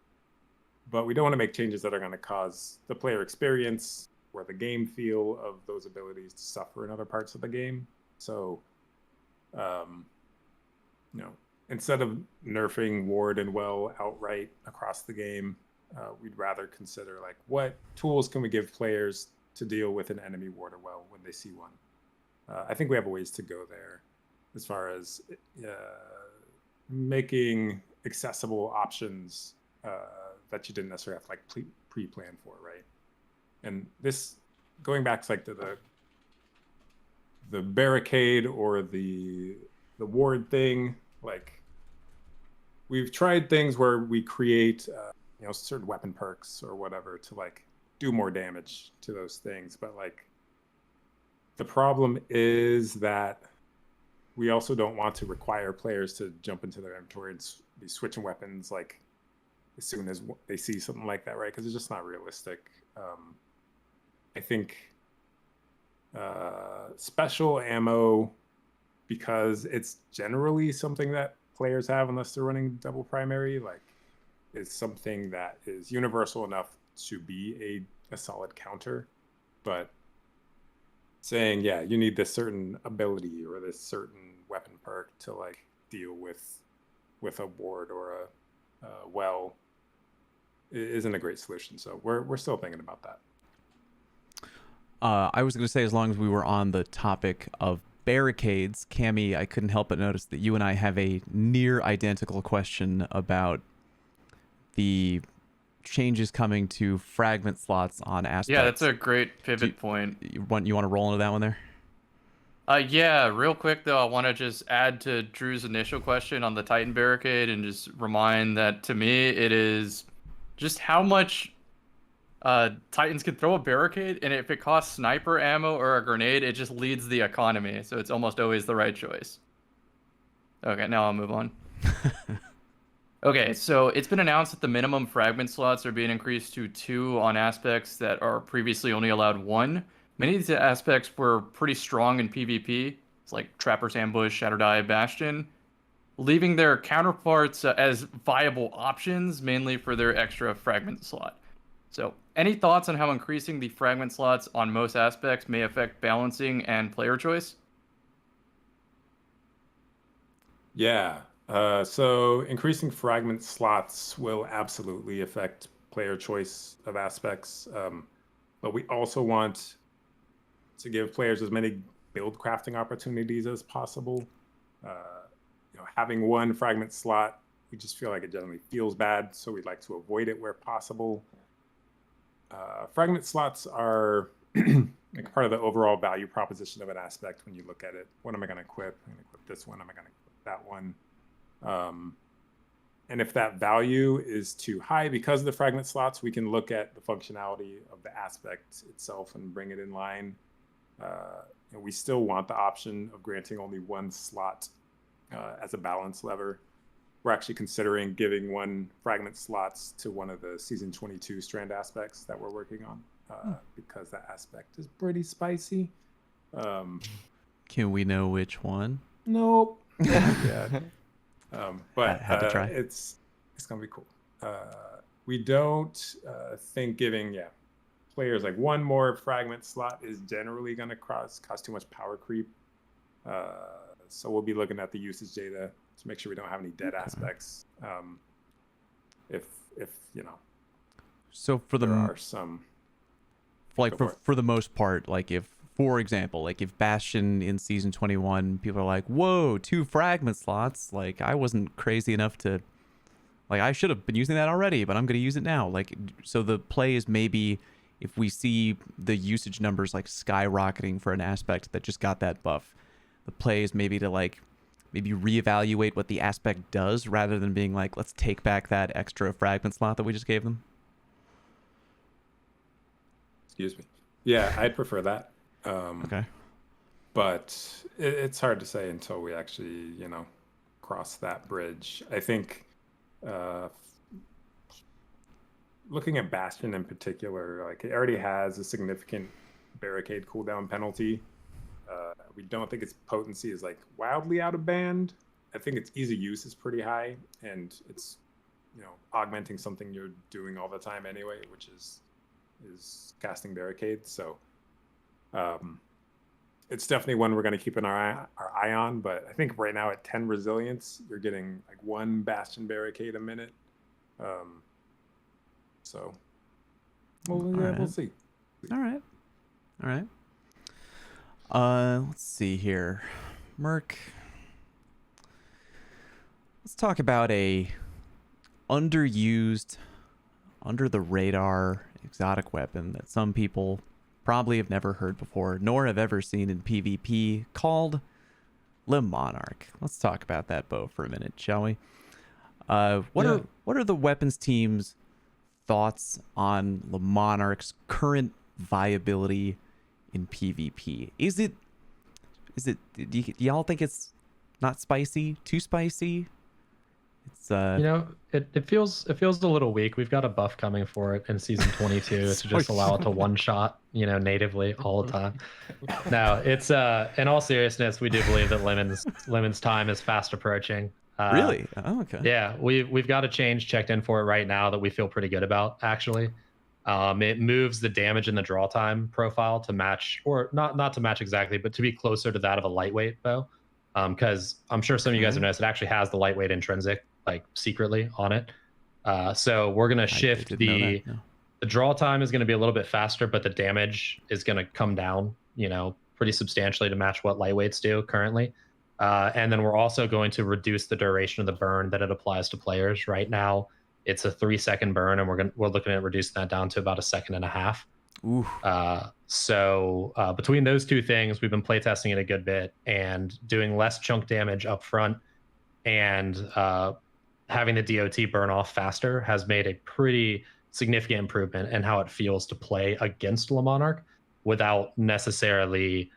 but we don't want to make changes that are going to cause the player experience or the game feel of those abilities to suffer in other parts of the game. So instead of nerfing Ward and Well outright across the game, we'd rather consider like what tools can we give players to deal with an enemy Ward or Well when they see one. I think we have a ways to go there as far as making accessible options that you didn't necessarily have to like pre-plan for, right? And this, going back to like the barricade or the ward thing, like we've tried things where we create certain weapon perks or whatever to like do more damage to those things, but like the problem is that we also don't want to require players to jump into their inventory and be switching weapons like as soon as they see something like that, right? Because it's just not realistic. I think special ammo, because it's generally something that players have unless they're running double primary, like is something that is universal enough to be a solid counter. But saying, yeah, you need this certain ability or this certain weapon perk to like deal with a ward or a well isn't a great solution. So we're still thinking about that. I was going to say, as long as we were on the topic of barricades, Cammy, I couldn't help but notice that you and I have a near identical question about the changes coming to fragment slots on aspects. Yeah, that's a great pivot point. You want to roll into that one there? Yeah, real quick though, I want to just add to Drew's initial question on the Titan Barricade and just remind that to me it is just how much Titans can throw a barricade, and if it costs sniper ammo or a grenade, it just leads the economy, so it's almost always the right choice. Okay, now I'll move on. Okay, so it's been announced that the minimum fragment slots are being increased to 2 on aspects that are previously only allowed 1. Many of these aspects were pretty strong in PvP. It's like Trapper's Ambush, Shattered Eye, Bastion, leaving their counterparts as viable options, mainly for their extra fragment slot. So, any thoughts on how increasing the fragment slots on most aspects may affect balancing and player choice? Yeah. So increasing fragment slots will absolutely affect player choice of aspects. But we also want to give players as many build crafting opportunities as possible. Having one fragment slot, we just feel like it generally feels bad, so we'd like to avoid it where possible. Fragment slots are like part of the overall value proposition of an aspect when you look at it. What am I going to equip? I'm going to equip this one. Am I going to equip that one? And if that value is too high because of the fragment slots, we can look at the functionality of the aspect itself and bring it in line. And we still want the option of granting only one slot as a balance lever. We're actually considering giving 1 fragment slots to one of the season 22 strand aspects that we're working on because that aspect is pretty spicy. Can we know which one? Nope. Yeah. But had to try. It's gonna be cool. We don't think giving players like 1 more fragment slot is generally gonna cause too much power creep. So we'll be looking at the usage data to make sure we don't have any dead aspects. If you know. So for there are some. Like for the most part, like if, for example, like if Bastion in season 21, people are like, whoa, 2 fragment slots. Like I wasn't crazy enough to, like I should have been using that already, but I'm going to use it now. Like, so the play is maybe if we see the usage numbers like skyrocketing for an aspect that just got that buff, the play is maybe to like, maybe reevaluate what the aspect does rather than being like, let's take back that extra fragment slot that we just gave them. Excuse me. Yeah, I'd prefer that. Okay. But it's hard to say until we actually, cross that bridge. I think looking at Bastion in particular, like it already has a significant barricade cooldown penalty. We don't think its potency is like wildly out of band. I think its ease of use is pretty high, and it's augmenting something you're doing all the time anyway, which is casting barricades. So it's definitely one we're going to keep our eye on. But I think right now at 10 resilience, you're getting like 1 Bastion barricade a minute. So we'll see. All right. Let's see here. Merc. Let's talk about a underused, under the radar exotic weapon that some people probably have never heard before, nor have ever seen in PvP, called the Monarch. Let's talk about that bow for a minute, shall we? What are the weapons team's thoughts on the Monarch's current viability in PvP? Is it do y'all think it's not spicy, too spicy? It's it feels a little weak. We've got a buff coming for it in season 22 to just allow it to one shot, natively all the time. No, it's in all seriousness, we do believe that Lemon's time is fast approaching. Really? Oh, okay. Yeah, we've got a change checked in for it right now that we feel pretty good about, actually. It moves the damage and the draw time profile to match, or not to match exactly, but to be closer to that of a lightweight bow. Because I'm sure some of you guys have noticed it actually has the lightweight intrinsic, like secretly on it. So we're gonna shift the draw time is gonna be a little bit faster, but the damage is gonna come down, pretty substantially to match what lightweights do currently. And then we're also going to reduce the duration of the burn that it applies to players. Right now, it's a 3-second burn, and we're looking at reducing that down to about 1.5 seconds. So between those two things, we've been playtesting it a good bit, and doing less chunk damage up front and having the DOT burn off faster has made a pretty significant improvement in how it feels to play against Le Monarch without necessarily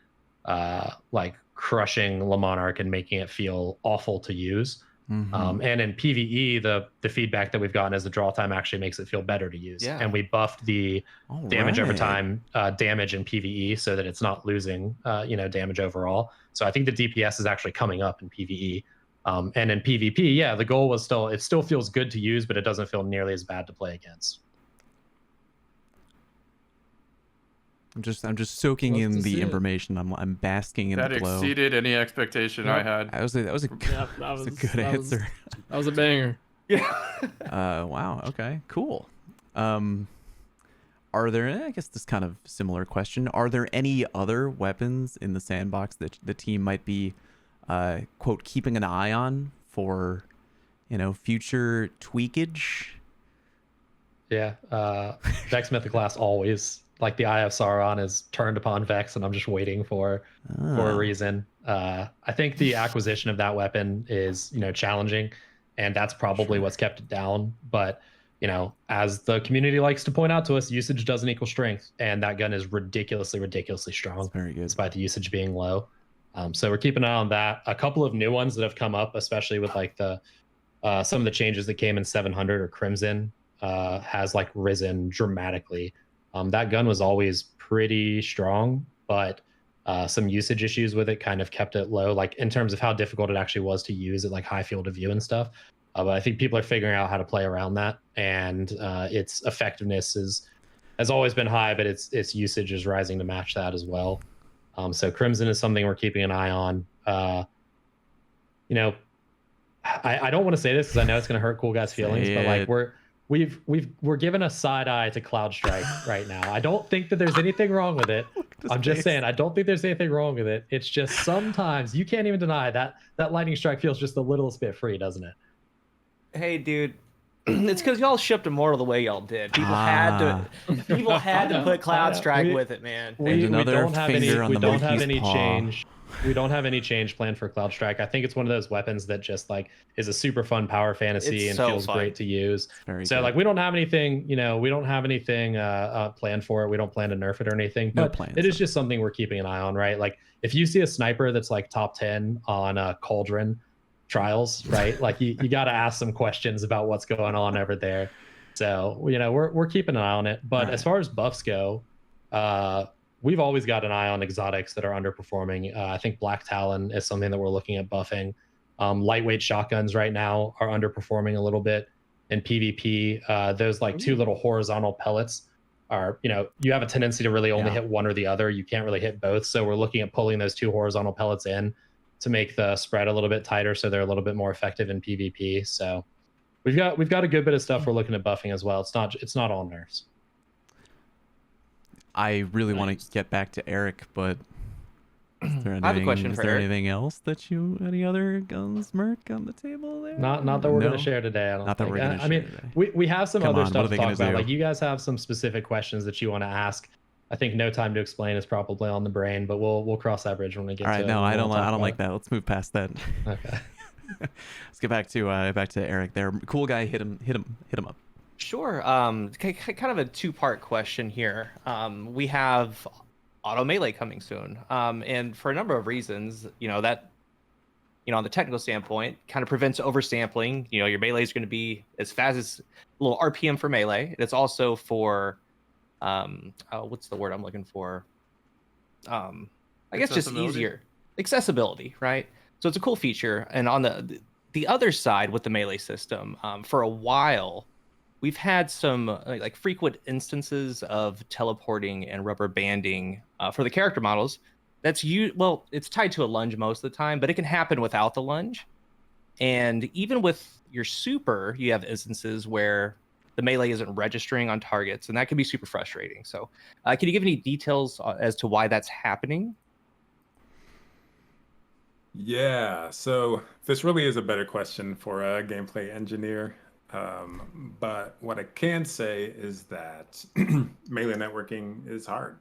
like crushing Le Monarch and making it feel awful to use. And in PvE, the feedback that we've gotten is the draw time actually makes it feel better to use. Yeah. And we buffed the damage over time damage in PvE so that it's not losing damage overall. So I think the DPS is actually coming up in PvE. And in PvP, the goal was it still feels good to use, but it doesn't feel nearly as bad to play against. I'm just soaking in the information. I'm basking in the glow. That exceeded any expectation I had. That was a good answer. That was a banger. Yeah. Wow. Okay. Cool. Are there? I guess this kind of similar question. Are there any other weapons in the sandbox that the team might be, quote, keeping an eye on for, future tweakage? Yeah. Vex Mythic class always, like the IFSR on is turned upon Vex, and I'm just waiting for a reason. I think the acquisition of that weapon is, challenging, and that's probably what's kept it down. But, as the community likes to point out to us, usage doesn't equal strength, and that gun is ridiculously strong. That's very good. Despite the usage being low. So we're keeping an eye on that. A couple of new ones that have come up, especially with like the some of the changes that came in 700 or Crimson, has like risen dramatically. That gun was always pretty strong, but some usage issues with it kind of kept it low, like in terms of how difficult it actually was to use at like high field of view and stuff. But I think people are figuring out how to play around that, and its effectiveness has always been high, but its usage is rising to match that as well. So Crimson is something we're keeping an eye on. I don't want to say this because I know it's going to hurt cool guys' feelings, but like we're giving a side eye to Cloud Strike right now. I don't think that there's anything wrong with it. I'm just saying I don't think there's anything wrong with it. It's just sometimes you can't even deny that lightning strike feels just the littlest bit free, doesn't it? Hey, dude. It's because y'all shipped Immortal the way y'all did. People had to put Cloud Strike with it, man. We don't have any change. We don't have any change planned for Cloud Strike. I think it's one of those weapons that just like is a super fun power fantasy and feels great to use. So like we don't have anything, planned for it. We don't plan to nerf it or anything. But it is just something we're keeping an eye on, right? Like if you see a sniper that's like top 10 on Cauldron trials, right? Like you got to ask some questions about what's going on over there. So we're keeping an eye on it. But as far as buffs go, we've always got an eye on exotics that are underperforming. I think Black Talon is something that we're looking at buffing. Lightweight shotguns right now are underperforming a little bit in PvP. Those like two little horizontal pellets are, you have a tendency to really only hit one or the other. You can't really hit both. So we're looking at pulling those two horizontal pellets in to make the spread a little bit tighter so they're a little bit more effective in PvP. So we've got a good bit of stuff we're looking at buffing as well. It's not all nerfs. I really want to get back to Eric, but is there anything, I have a question for Eric. Anything else that any other guns, Merc, on the table there? Not that we're going to share today. I don't think. We're going to share today. We have some other stuff to talk about. Like you guys have some specific questions that you want to ask. I think no time to explain is probably on the brain, but we'll cross that bridge when we get to it. All right, no, I don't like that. Let's move past that. Okay. Let's get back to Eric there. Cool guy, hit him up. Sure. Kind of a two-part question here. We have auto melee coming soon, and for a number of reasons, that on the technical standpoint, kind of prevents oversampling. Your melee is going to be as fast as a little RPM for melee. It's also for what's the word I'm looking for? I guess just easier accessibility, right? So it's a cool feature. And on the other side with the melee system, for a while, we've had some like frequent instances of teleporting and rubber banding for the character models. It's tied to a lunge most of the time, but it can happen without the lunge. And even with your super, you have instances where the melee isn't registering on targets, and that can be super frustrating. So can you give any details as to why that's happening? Yeah, so this really is a better question for a gameplay engineer. But what I can say is that melee networking is hard.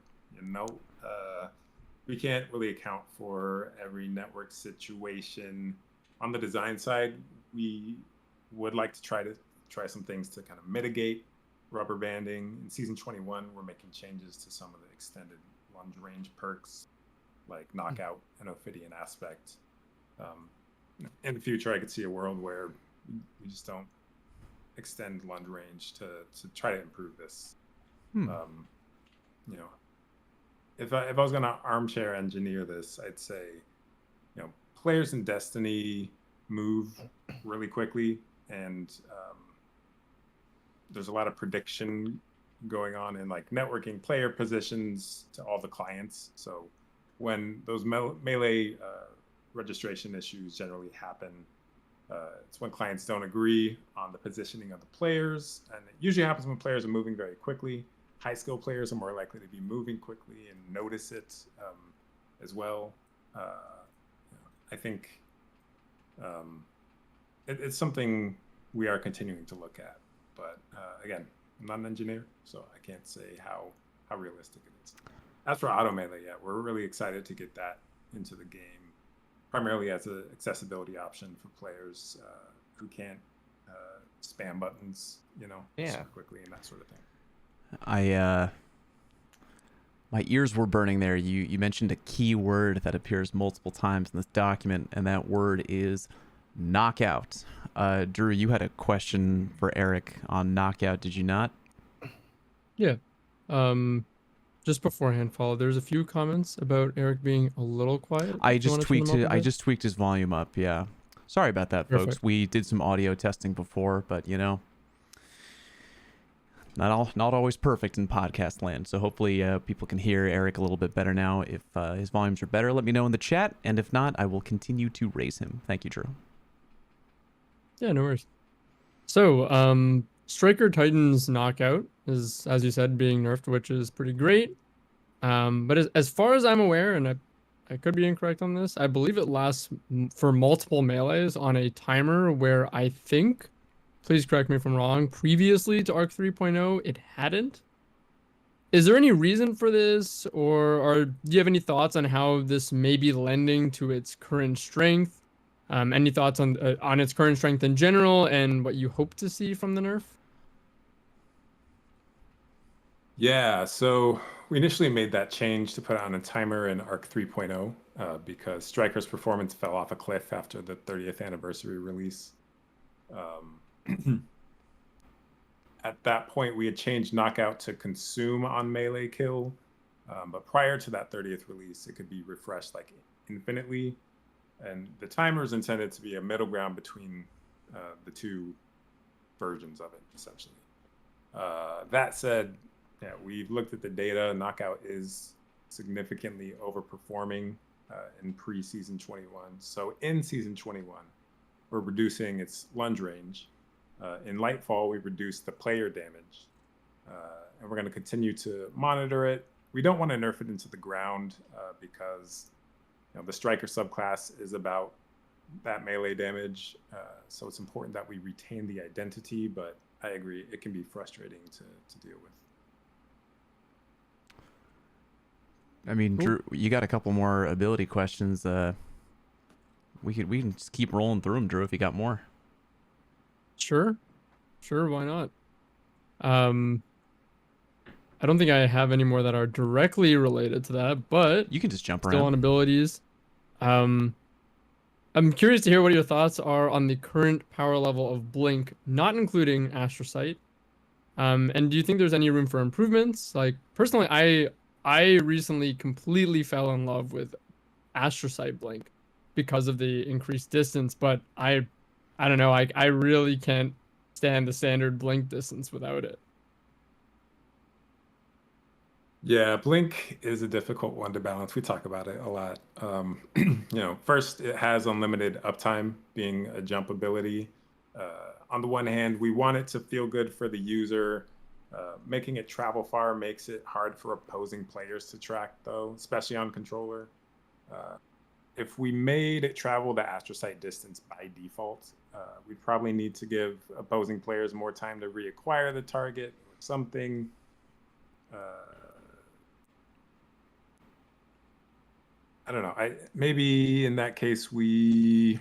We can't really account for every network situation. On the design side, we would like to try some things to kind of mitigate rubber banding. In Season 21, we're making changes to some of the extended lunge range perks, like Knockout and Ophidian Aspect. In the future, I could see a world where we just don't extend lunge range to try to improve this. If I was going to armchair engineer this, I'd say, players in Destiny move really quickly, and there's a lot of prediction going on in like networking player positions to all the clients. So when those melee registration issues generally happen, it's when clients don't agree on the positioning of the players, and it usually happens when players are moving very quickly. High skill players are more likely to be moving quickly and notice it as well. I think it's something we are continuing to look at, but again, I'm not an engineer, so I can't say how realistic it is. As for auto melee, yeah, we're really excited to get that into the game, primarily as an accessibility option for players who can't spam buttons, super quickly and that sort of thing. My ears were burning there. You mentioned a key word that appears multiple times in this document, and that word is knockout. Drew, you had a question for Eric on knockout, did you not? Yeah. Just beforehand, follow. There's a few comments about Eric being a little quiet. I just tweaked his volume up. Yeah. Sorry about that, folks. Perfect. We did some audio testing before, but not always perfect in podcast land. So hopefully people can hear Eric a little bit better now. If his volumes are better, let me know in the chat, and if not, I will continue to raise him. Thank you, Drew. Yeah, no worries. So, Striker Titan's knockout is, as you said, being nerfed, which is pretty great. But as far as I'm aware, and I could be incorrect on this, I believe it lasts for multiple melees on a timer where I think, please correct me if I'm wrong, previously to Arc 3.0, it hadn't. Is there any reason for this, or do you have any thoughts on how this may be lending to its current strength? Any thoughts on its current strength in general and what you hope to see from the nerf? Yeah, so we initially made that change to put on a timer in Arc 3.0 because Striker's performance fell off a cliff after the 30th anniversary release. At that point, we had changed knockout to consume on melee kill, but prior to that 30th release, it could be refreshed like infinitely, and the timer is intended to be a middle ground between the two versions of it, essentially. That said, yeah, we've looked at the data. Knockout is significantly overperforming in pre-season 21. So in season 21, we're reducing its lunge range. In Lightfall, we reduced the player damage, and we're going to continue to monitor it. We don't want to nerf it into the ground because the Striker subclass is about that melee damage, so it's important that we retain the identity, but I agree, it can be frustrating to deal with. I mean, Drew, you got a couple more ability questions. We can just keep rolling through them, Drew, if you got more. Sure, why not? I don't think I have any more that are directly related to that, but you can just jump still around on abilities. I'm curious to hear what your thoughts are on the current power level of Blink, not including Astrocyte. And do you think there's any room for improvements? Like, personally, I recently completely fell in love with Astrocyte Blink because of the increased distance, but I don't know, I really can't stand the standard Blink distance without it. Yeah, Blink is a difficult one to balance. We talk about it a lot. First, it has unlimited uptime, being a jump ability. On the one hand, we want it to feel good for the user. Making it travel far makes it hard for opposing players to track, though, especially on controller. If we made it travel the astrocyte distance by default, we'd probably need to give opposing players more time to reacquire the target or something. I don't know. Maybe in that case, we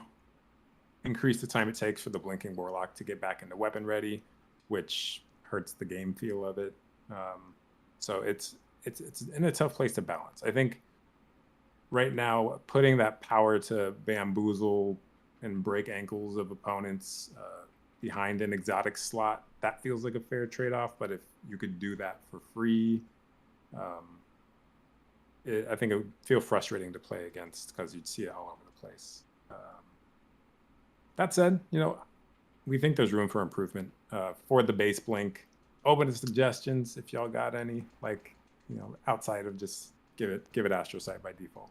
increase the time it takes for the Blinking Warlock to get back into weapon ready, which hurts the game feel of it. So it's in a tough place to balance. I think right now, putting that power to bamboozle and break ankles of opponents behind an exotic slot, that feels like a fair trade-off. But if you could do that for free, I think it would feel frustrating to play against because you'd see it all over the place. That said, we think there's room for improvement for the base Blink. Open to suggestions if y'all got any, outside of just give it Astrocyte by default.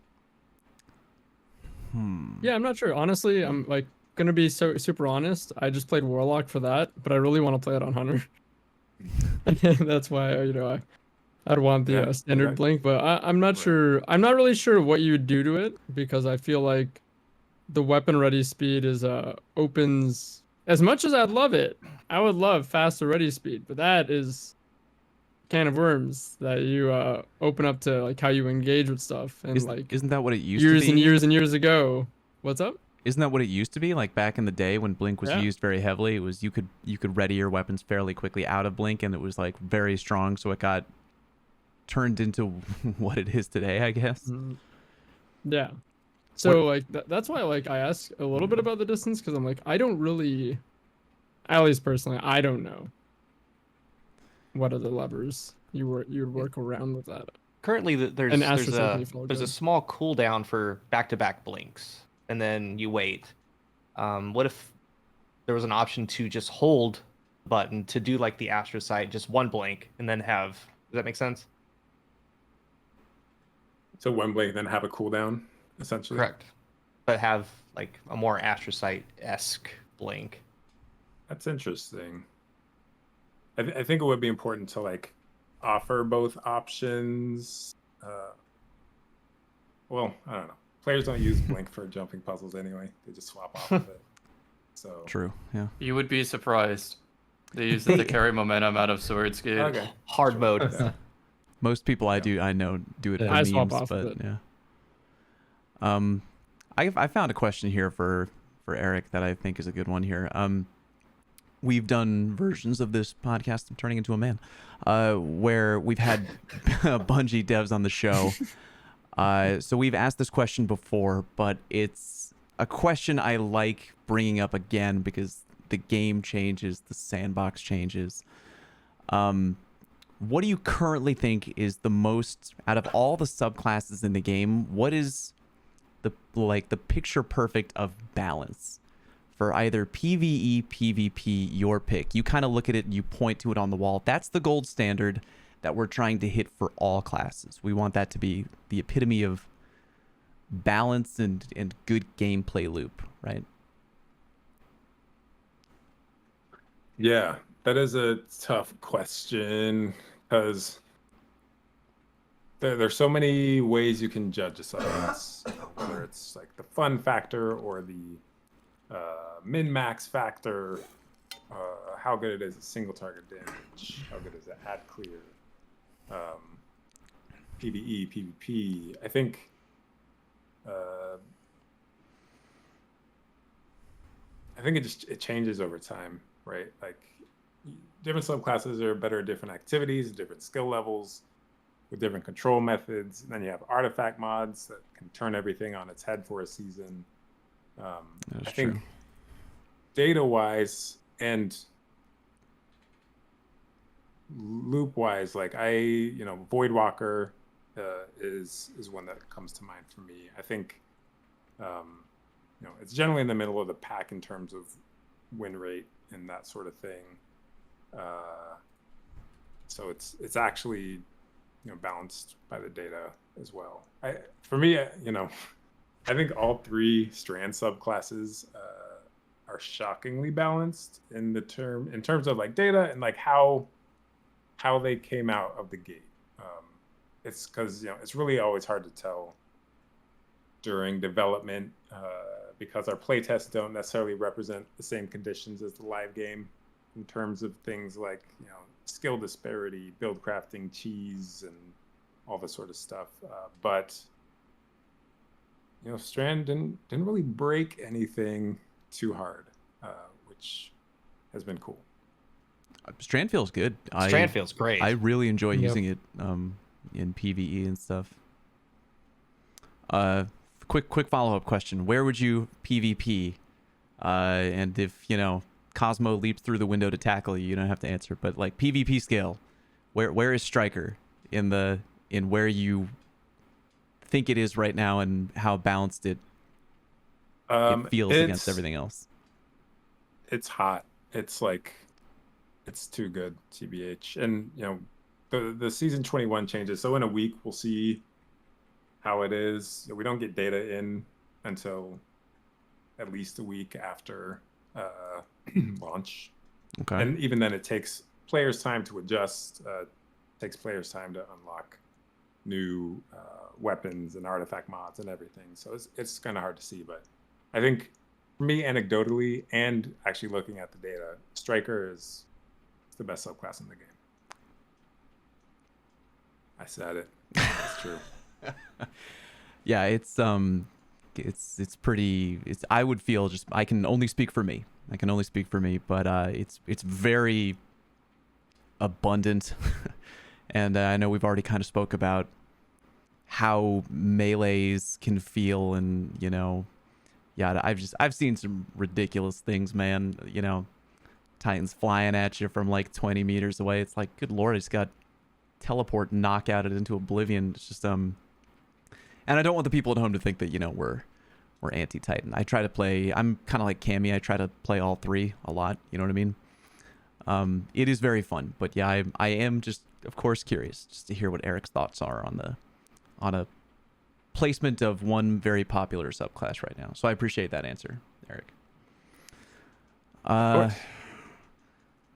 Yeah, I'm not sure. Honestly, I'm gonna be so super honest. I just played Warlock for that, but I really want to play it on Hunter. That's why I'd want the standard Blink, but I'm not sure. I'm not really sure what you would do to it because I feel like the weapon ready speed is opens as much as I'd love it, I would love faster ready speed, but that is a can of worms that you open up to like how you engage with stuff and Isn't that what it used to years be? and years and years ago. What's up? Isn't that what it used to be? Like back in the day when Blink was Yeah. used very heavily, it was you could ready your weapons fairly quickly out of Blink, and it was like very strong, so it got turned into what it is today, I guess. Yeah. So like that's why like I ask a little bit about the distance because I'm like I don't really, at least personally, I don't know. What are the levers you'd work around with that? Currently, And Astra said, "Can you follow there's a good?" small cooldown for back-to-back blinks, and then you wait. What if there was an option to just hold the button to do like the astrocyte, just one blink, and then have? Does that make sense? So one blink, then have a cooldown, essentially. Correct. But have like a more astrocyte-esque blink. That's interesting. I think it would be important to like offer both options. Well, I don't know. Players don't use blink for jumping puzzles anyway. They just swap off of it. So True. Yeah. You would be surprised. They use it to carry momentum out of Swords Gate. okay. Hard mode. Yeah. Most people I know do it for I swap memes, off of but it. yeah. I found a question here for Eric that I think is a good one here. We've done versions of this podcast, I'm turning into a man, where we've had Bungie devs on the show. So we've asked this question before, but it's a question I like bringing up again because the game changes, the sandbox changes. What do you currently think is the most, out of all the subclasses in the game, what is the picture perfect of balance for either PvE, PvP, your pick? You kind of look at it and you point to it on the wall. That's the gold standard that we're trying to hit for all classes. We want that to be the epitome of balance and good gameplay loop, right? Yeah, that is a tough question because there's so many ways you can judge a subclass, whether it's like the fun factor or the min-max factor, how good it is at single target damage, how good is it at clear, PvE, PvP. I think it changes over time, right? Like different subclasses are better at different activities, different skill levels, with different control methods. And then you have artifact mods that can turn everything on its head for a season. I think true. data-wise and loop-wise, like Voidwalker is one that comes to mind for me. I think it's generally in the middle of the pack in terms of win rate and that sort of thing. So it's actually balanced by the data as well. For me, I think all three strand subclasses are shockingly balanced in terms of like data and like how they came out of the gate. It's because it's really always hard to tell during development because our playtests don't necessarily represent the same conditions as the live game in terms of things like skill disparity, build crafting, cheese, and all this sort of stuff. But Strand didn't really break anything too hard, which has been cool. Strand feels good. Strand feels great. I really enjoy Yep. using it in PvE and stuff. Quick follow-up question. Where would you PvP? And if, Cosmo leaps through the window to tackle you, you don't have to answer. But like PvP scale, where is Striker in where you think it is right now and how balanced it feels against everything else? It's hot. It's like it's too good, TBH. And the season 21 changes. So in a week we'll see how it is. We don't get data in until at least a week after launch. Okay. And even then it takes players time to adjust, takes players time to unlock new weapons and artifact mods and everything. So it's kind of hard to see, but I think for me, anecdotally, and actually looking at the data, Striker is the best subclass in the game. I said it. It's true. Yeah, it's pretty. I would feel just. I can only speak for me. But it's very abundant, and I know we've already kind of spoke about how melees can feel, and yeah, I've seen some ridiculous things, man. Titans flying at you from like 20 meters away. It's like, good lord, I just got teleport knockouted into oblivion. It's just and I don't want the people at home to think that we're anti-Titan. I try to play. I'm kind of like Cammy. I try to play all three a lot. You know what I mean? It is very fun, but yeah, I am just, of course, curious just to hear what Eric's thoughts are on a placement of one very popular subclass right now. So I appreciate that answer, Eric.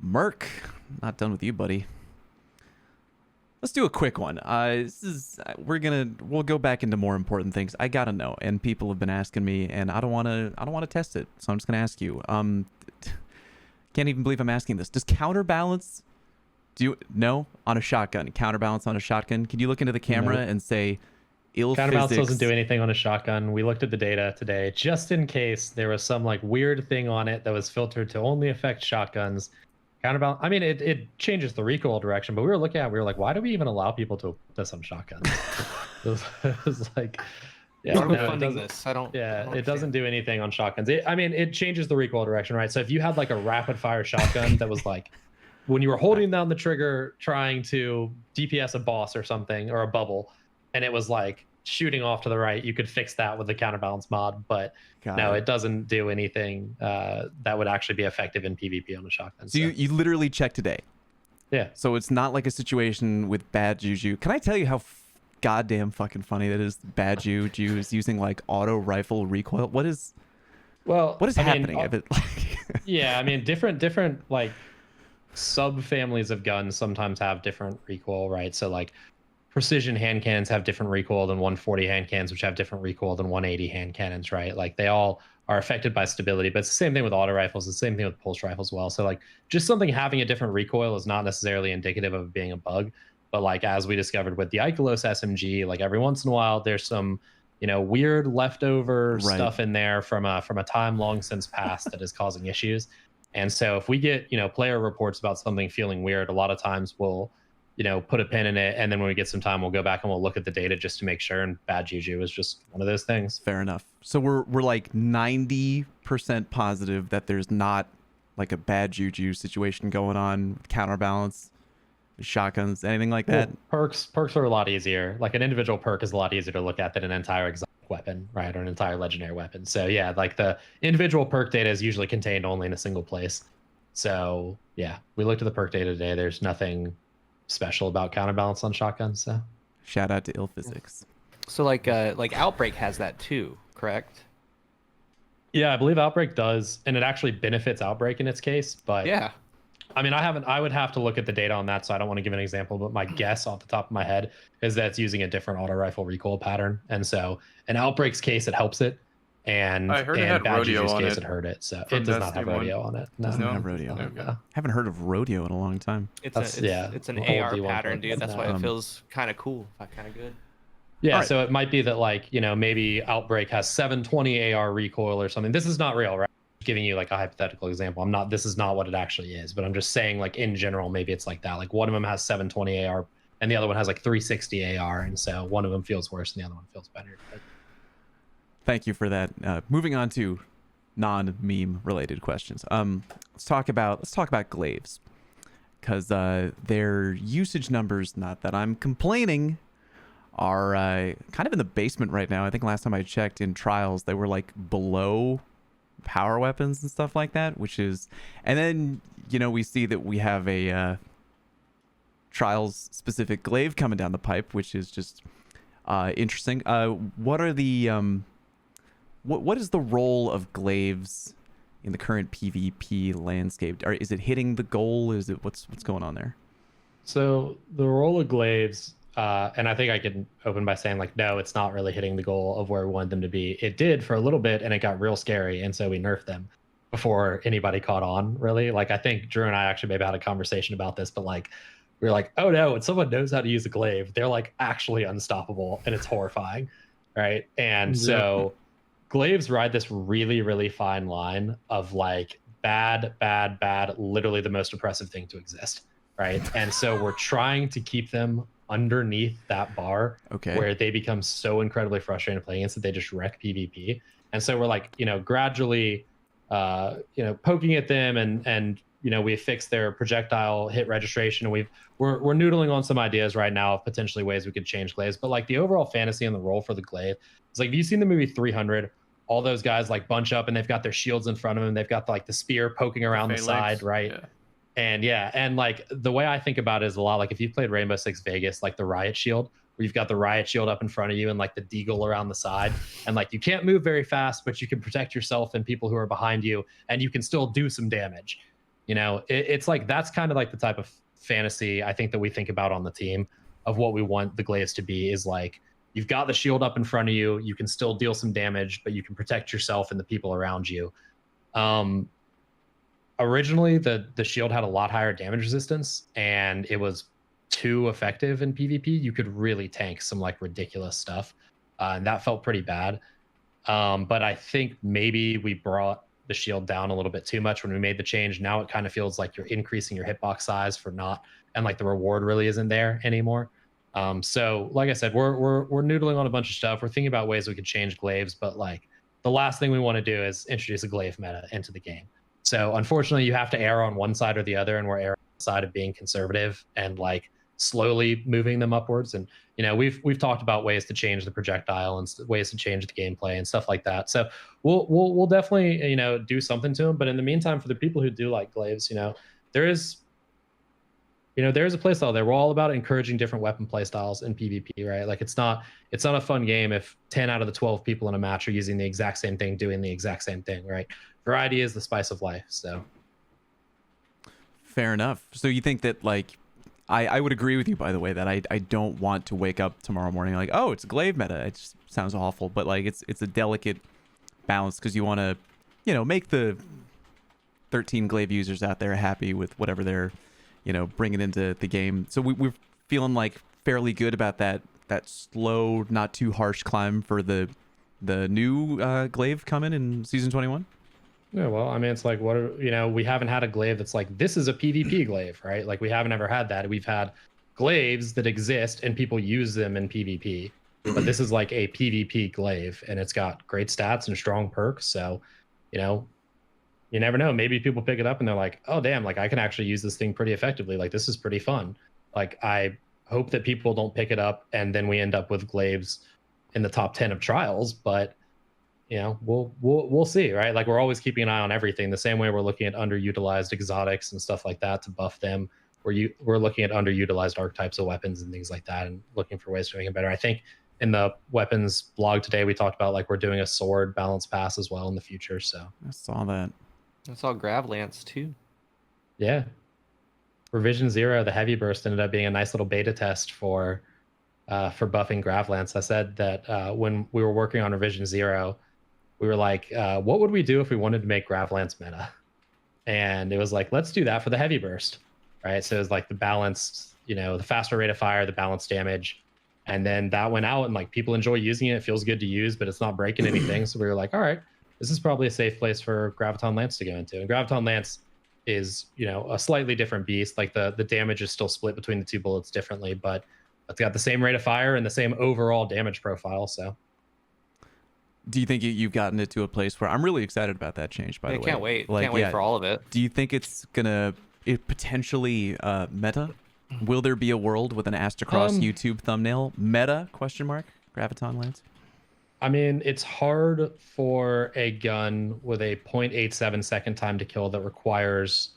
Merc, not done with you, buddy. Let's do a quick one. We'll go back into more important things. I gotta know, and people have been asking me, and I don't want to test it, so I'm just gonna ask you. Can't even believe I'm asking this. Does counterbalance on a shotgun? Counterbalance on a shotgun? Can you look into the camera and say, counterbalance physics? doesn't do anything on a shotgun. We looked at the data today, just in case there was some like weird thing on it that was filtered to only affect shotguns. Counterbalance, I mean, it changes the recoil direction, but we were like, why do we even allow people to put this on shotguns? it was like, yeah, Why are we funding this? I don't it doesn't do anything on shotguns. It changes the recoil direction, right? So if you had like a rapid fire shotgun that was like, when you were holding down the trigger trying to DPS a boss or something, or a bubble, and it was like shooting off to the right, you could fix that with the counterbalance mod, but it doesn't do anything that would actually be effective in PvP on a shotgun. So you literally checked today. Yeah. So it's not like a situation with bad juju. Can I tell you how goddamn fucking funny that is? Bad juju is using like auto rifle recoil. What is happening? Yeah, different like subfamilies of guns sometimes have different recoil, right? So like precision hand cannons have different recoil than 140 hand cannons, which have different recoil than 180 hand cannons, right? Like they all are affected by stability, but it's the same thing with auto rifles, the same thing with pulse rifles as well. So like just something having a different recoil is not necessarily indicative of being a bug, but like as we discovered with the Immortal SMG, like every once in a while there's some weird leftover stuff in there from a time long since past that is causing issues. And so if we get player reports about something feeling weird, a lot of times we'll put a pin in it, and then when we get some time, we'll go back and we'll look at the data just to make sure. And bad juju is just one of those things. Fair enough. So we're like 90% positive that there's not like a bad juju situation going on with counterbalance, shotguns, anything like that. Perks are a lot easier. Like an individual perk is a lot easier to look at than an entire exotic weapon, right, or an entire legendary weapon. So yeah, like the individual perk data is usually contained only in a single place. So yeah, we looked at the perk data today. There's nothing special about counterbalance on shotguns. So shout out to ill physics. So like Outbreak has that too, correct? Yeah, I believe Outbreak does, and it actually benefits Outbreak in its case. But yeah, I would have to look at the data on that, so I don't want to give an example, but my guess off the top of my head is that it's using a different auto rifle recoil pattern, and so in Outbreak's case it helps it, and I heard it had Bad rodeo Juju's on case it it hurt it. So from it does not Destiny have 1. rodeo on it. No. Doesn't have rodeo. Okay. Haven't heard of rodeo in a long time. it's It's an the whole AR D1 pattern, dude. That's why it Um, feels kind of cool, kind of good. Yeah, All right. so it might be that like, maybe Outbreak has 720 AR recoil or something. This is not real, right? I'm giving you like a hypothetical example. This is not what it actually is, but I'm just saying like in general, maybe it's like that. Like one of them has 720 AR and the other one has like 360 AR. And so one of them feels worse and the other one feels better. But... Thank you for that. Moving on to non-meme related questions. Let's talk about glaives, because their usage numbers, not that I'm complaining, are kind of in the basement right now. I think last time I checked in trials, they were like below power weapons and stuff like that, which is, and then we see that we have a trials specific glaive coming down the pipe, which is just interesting. What are the what is the role of glaives in the current PvP landscape? Is it hitting the goal? Is it what's going on there? So the role of glaives and I think I can open by saying like, no, it's not really hitting the goal of where we wanted them to be. It did for a little bit, and it got real scary, and so we nerfed them before anybody caught on. Really, like I think Drew and I actually maybe had a conversation about this, but like we were like, oh no, when someone knows how to use a glaive, they're like actually unstoppable, and it's horrifying, right? And so glaives ride this really, really fine line of like bad, literally the most oppressive thing to exist, right? And so we're trying to keep them underneath that bar, where they become so incredibly frustrating to play against that they just wreck PvP. And so we're like, gradually, poking at them, and we fixed their projectile hit registration, and we're noodling on some ideas right now of potentially ways we could change glaives. But like the overall fantasy and the role for the glaive is like, have you seen the movie 300? All those guys like bunch up and they've got their shields in front of them. They've got like the spear poking around the side, right? Yeah. And like the way I think about it is a lot like if you've played Rainbow Six Vegas, like the riot shield, where you've got the riot shield up in front of you and like the deagle around the side, and like you can't move very fast, but you can protect yourself and people who are behind you, and you can still do some damage. It's like that's kind of like the type of fantasy I think that we think about on the team of what we want the glaives to be. Is like, you've got the shield up in front of you, you can still deal some damage, but you can protect yourself and the people around you. Originally, the shield had a lot higher damage resistance, and it was too effective in PvP. You could really tank some like ridiculous stuff, and that felt pretty bad. But I think maybe we brought the shield down a little bit too much when we made the change. Now it kind of feels like you're increasing your hitbox size for not, and like the reward really isn't there anymore. So like I said, we're noodling on a bunch of stuff. We're thinking about ways we could change glaives, but like the last thing we want to do is introduce a glaive meta into the game. So unfortunately, you have to err on one side or the other, and we're erring on the side of being conservative and like slowly moving them upwards. And we've talked about ways to change the projectile and ways to change the gameplay and stuff like that. So we'll definitely do something to them. But in the meantime, for the people who do like glaives, there is a play style there. We're all about encouraging different weapon play styles in PvP, right? Like it's not a fun game if 10 out of the 12 people in a match are using the exact same thing, doing the exact same thing, right? Variety is the spice of life. So fair enough. So you think that like I would agree with you, by the way, that I don't want to wake up tomorrow morning like, oh, it's a glaive meta. It just sounds awful, but like it's a delicate balance, because you want to make the 13 glaive users out there happy with whatever they're bringing into the game. So we're feeling like fairly good about that slow, not too harsh climb for the new glaive coming in season 21. Yeah, well, I mean, it's like, we haven't had a glaive that's like, this is a PvP glaive, right? Like we haven't ever had that. We've had glaives that exist and people use them in PvP, but this is like a PvP glaive, and it's got great stats and strong perks. So, you never know. Maybe people pick it up and they're like, oh, damn, like I can actually use this thing pretty effectively. Like this is pretty fun. Like I hope that people don't pick it up and then we end up with glaives in the top 10 of trials, but we'll see, right? Like we're always keeping an eye on everything. The same way we're looking at underutilized exotics and stuff like that to buff them. We're looking at underutilized archetypes of weapons and things like that, and looking for ways to make it better. I think in the weapons blog today, we talked about like we're doing a sword balance pass as well in the future. So I saw that. I saw Grav Lance too. Yeah. Revision 0, the heavy burst ended up being a nice little beta test for buffing Grav Lance. I said that when we were working on Revision 0, we were like, what would we do if we wanted to make Grav Lance meta? And it was like, let's do that for the heavy burst, right? So it was like the balanced, the faster rate of fire, the balanced damage. And then that went out, and like people enjoy using it. It feels good to use, but it's not breaking anything. So we were like, all right, this is probably a safe place for Graviton Lance to go into. And Graviton Lance is, a slightly different beast. Like the damage is still split between the two bullets differently, but it's got the same rate of fire and the same overall damage profile. So do you think you've gotten it to a place where I'm really excited about that change, by the way? Can't wait. Like, can't wait for all of it. Do you think it's gonna potentially meta? Will there be a world with an Astacross YouTube thumbnail meta ? Graviton Lance? I mean, it's hard for a gun with a 0.87 second time to kill that requires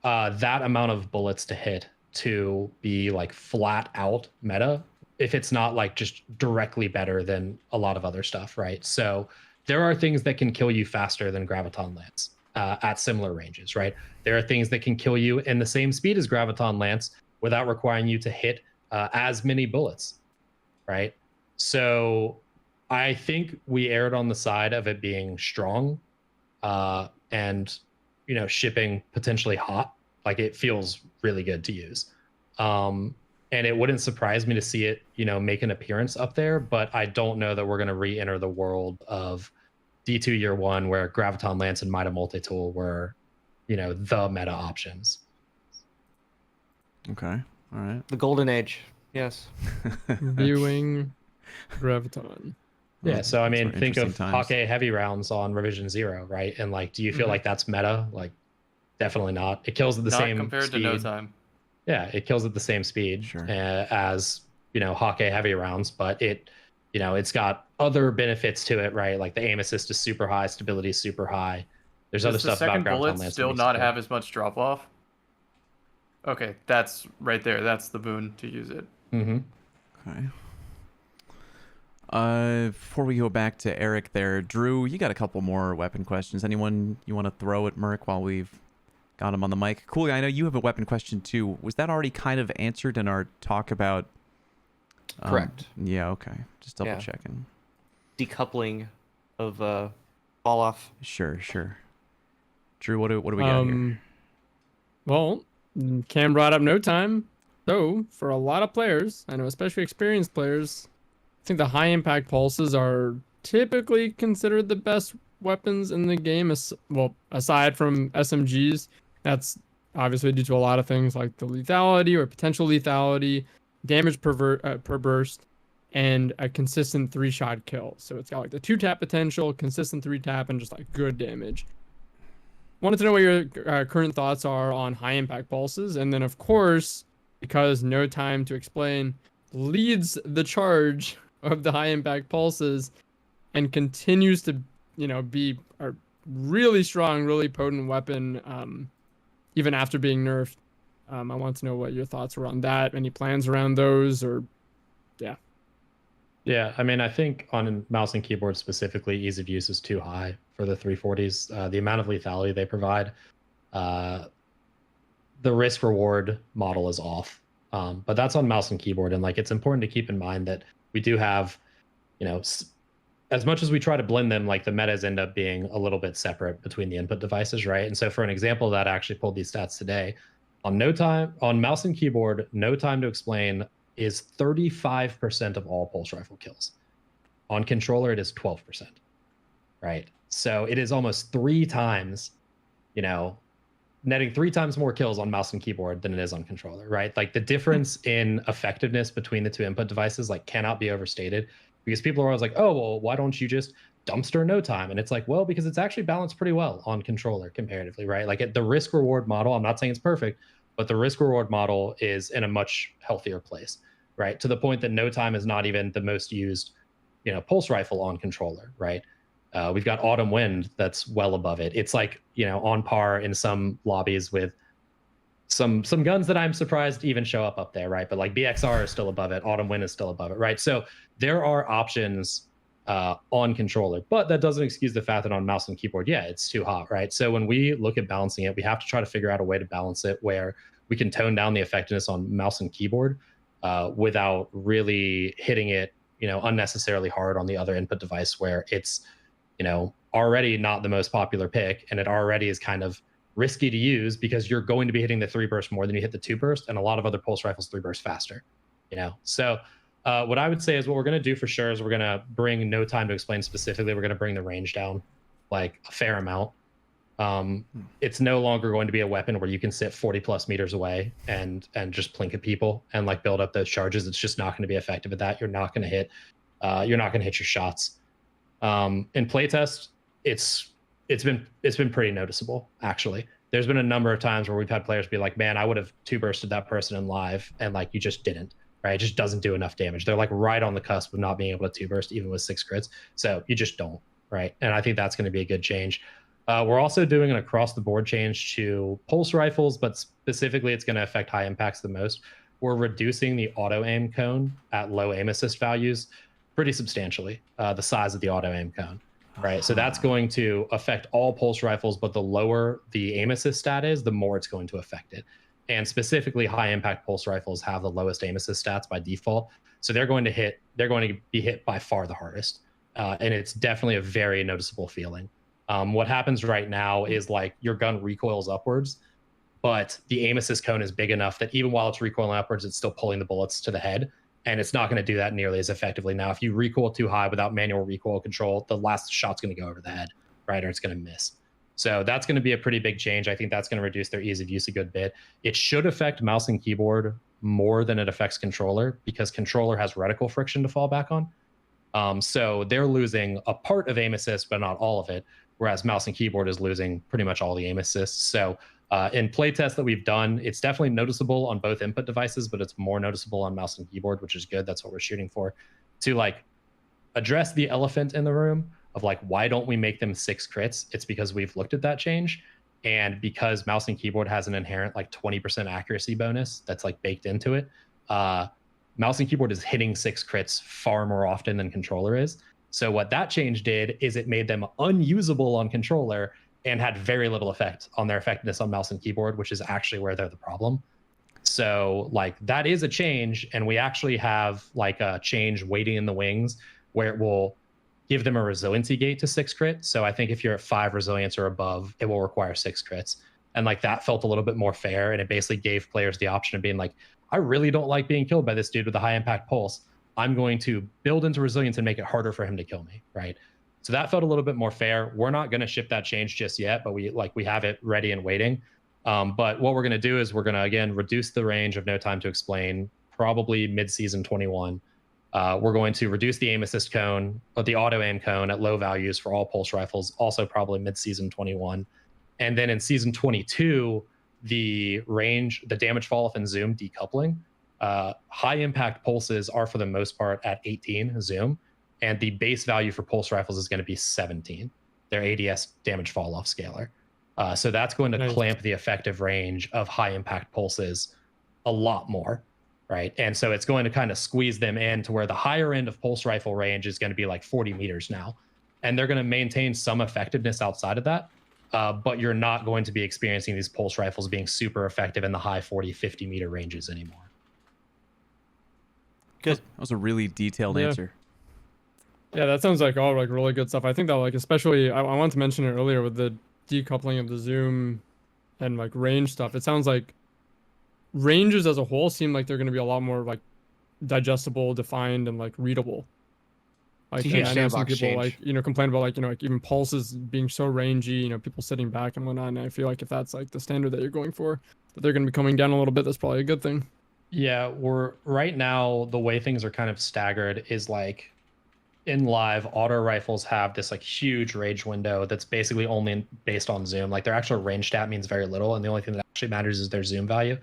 that amount of bullets to hit to be like flat out meta, if it's not like just directly better than a lot of other stuff, right? So there are things that can kill you faster than Graviton Lance at similar ranges, right? There are things that can kill you in the same speed as Graviton Lance without requiring you to hit as many bullets, right? So I think we erred on the side of it being strong and, you know, shipping potentially hot. Like, it feels really good to use. And it wouldn't surprise me to see it, you know, make an appearance up there, but I don't know that we're going to re-enter the world of D2 Year 1 where Graviton Lance and Mida Multi-Tool were, you know, the meta options. Okay. All right. The golden age. Yes. Viewing Graviton. Yeah, so I mean, Those were think of interesting times. Hake heavy rounds on Revision 0, right? And like, do you feel like that's meta? Like, definitely not. It kills at the Not same compared speed. to no time. Yeah, it kills at the same speed Sure. as, you know, Hake heavy rounds, but it, you know, it's got other benefits to it, right? Like the aim assist is super high, stability is super high. There's other Does the stuff about second Graviton bullet Lance. still that makes not it have as much drop off? Okay, that's right there. That's the boon to use it. Mm-hmm. Okay. Before we go back to Eric there, Drew, you got a couple more weapon questions. Anyone you want to throw at Merc while we've got him on the mic? Cool. I know you have a weapon question too. Was that already kind of answered in our talk about? Correct. Yeah. Okay. Just double Yeah. checking. Decoupling of fall off. Sure. Drew, what do we got here? Well, Cam brought up no time. So, for a lot of players, I know especially experienced players, I think the high impact pulses are typically considered the best weapons in the game. Well, aside from SMGs, that's obviously due to a lot of things like the lethality or potential lethality, damage per burst, and a consistent 3-shot kill. So it's got like the 2-tap potential, consistent 3-tap, and just like good damage. Wanted to know what your current thoughts are on high impact pulses, and then of course, because no time to explain leads the charge of the high impact pulses and continues to, you know, be a really strong, really potent weapon, even after being nerfed. I want to know what your thoughts were on that. Any plans around those, or yeah. Yeah, I mean, I think on mouse and keyboard specifically, ease of use is too high for the 340s. The amount of lethality they provide, the risk reward model is off. But that's on mouse and keyboard, and like, it's important to keep in mind that we do have, you know, as much as we try to blend them, like the metas end up being a little bit separate between the input devices, right? And so for an example of that, I actually pulled these stats today. On mouse and keyboard, no time to explain is 35% of all pulse rifle kills. On controller, it is 12%, right? So it is almost 3 times, you know, netting 3 times more kills on mouse and keyboard than it is on controller, right? Like, the difference in effectiveness between the two input devices like cannot be overstated, because people are always like, oh, well, why don't you just dumpster no time? And it's like, well, because it's actually balanced pretty well on controller comparatively, right? Like, the risk reward model, I'm not saying it's perfect, but the risk reward model is in a much healthier place, right? To the point that no time is not even the most used, you know, pulse rifle on controller, right? We've got Autumn Wind that's well above it. It's like, you know, on par in some lobbies with some guns that I'm surprised even show up there, right? But like BXR is still above it. Autumn Wind is still above it, right? So there are options on controller, but that doesn't excuse the fact that on mouse and keyboard, yeah, it's too hot, right? So when we look at balancing it, we have to try to figure out a way to balance it where we can tone down the effectiveness on mouse and keyboard without really hitting it, you know, unnecessarily hard on the other input device where it's, you know, already not the most popular pick, and it already is kind of risky to use because you're going to be hitting the 3 burst more than you hit the 2 burst, and a lot of other pulse rifles 3 burst faster, you know? So what I would say is what we're going to do for sure is we're going to bring no time to explain specifically. We're going to bring the range down like a fair amount. It's no longer going to be a weapon where you can sit 40 plus meters away and just plink at people and like build up those charges. It's just not going to be effective at that. You're not going to hit your shots. In playtest, it's been pretty noticeable, actually. There's been a number of times where we've had players be like, man, I would have 2 bursted that person in live, and like, you just didn't, right? It just doesn't do enough damage. They're like right on the cusp of not being able to 2 burst even with 6 crits. So you just don't, right? And I think that's going to be a good change. We're also doing an across the board change to pulse rifles, but specifically it's going to affect high impacts the most. We're reducing the auto aim cone at low aim assist values pretty substantially, the size of the auto aim cone, right? So that's going to affect all pulse rifles, but the lower the aim assist stat is, the more it's going to affect it. and specifically high impact pulse rifles have the lowest aim assist stats by default. So they're going to be hit by far the hardest. And it's definitely a very noticeable feeling. What happens right now is like your gun recoils upwards, but the aim assist cone is big enough that even while it's recoiling upwards, it's still pulling the bullets to the head. And it's not going to do that nearly as effectively. Now, if you recoil too high without manual recoil control, the last shot's going to go over the head, right? Or it's going to miss. So that's going to be a pretty big change. I think that's going to reduce their ease of use a good bit. It should affect mouse and keyboard more than it affects controller, because controller has reticle friction to fall back on. So they're losing a part of aim assist, but not all of it, whereas mouse and keyboard is losing pretty much all the aim assists. So in playtests that we've done, it's definitely noticeable on both input devices, but it's more noticeable on mouse and keyboard, which is good. That's what we're shooting for. To like address the elephant in the room of like, why don't we make them 6 crits? It's because we've looked at that change, and because mouse and keyboard has an inherent like 20% accuracy bonus that's like baked into it. Mouse and keyboard is hitting 6 crits far more often than controller is. So what that change did is it made them unusable on controller and had very little effect on their effectiveness on mouse and keyboard, which is actually where they're the problem. So like that is a change, and we actually have like a change waiting in the wings where it will give them a resiliency gate to 6 crit. So I think if you're at 5 resilience or above, it will require 6 crits. And like that felt a little bit more fair, and it basically gave players the option of being like, I really don't like being killed by this dude with a high impact pulse. I'm going to build into resilience and make it harder for him to kill me, right? So that felt a little bit more fair. We're not going to ship that change just yet, but we have it ready and waiting. But what we're going to do is we're going to, again, reduce the range of No Time to Explain, probably mid-season 21. We're going to reduce the aim assist cone, or the auto aim cone at low values for all pulse rifles, also probably mid-season 21. And then in season 22, the range, the damage fall off and zoom decoupling. High impact pulses are for the most part at 18 zoom, and the base value for pulse rifles is going to be 17, their ADS damage fall off scaler. So that's going to clamp the effective range of high impact pulses a lot more, right? And so it's going to kind of squeeze them in to where the higher end of pulse rifle range is going to be like 40 meters now. And they're going to maintain some effectiveness outside of that. But you're not going to be experiencing these pulse rifles being super effective in the high 40, 50 meter ranges anymore. Good. That was a really detailed answer. Yeah, that sounds like all like really good stuff. I think that like especially I wanted to mention it earlier with the decoupling of the zoom and like range stuff. It sounds like ranges as a whole seem like they're going to be a lot more like digestible, defined, and like readable. Like I know some people like complain about like like even pulses being so rangy, people sitting back and whatnot. And I feel like if that's like the standard that you're going for, that they're going to be coming down a little bit. That's probably a good thing. Yeah, we're right now the way things are kind of staggered is like in live, auto rifles have this like huge range window that's basically only based on zoom. Like their actual range stat means very little, and the only thing that actually matters is their zoom value.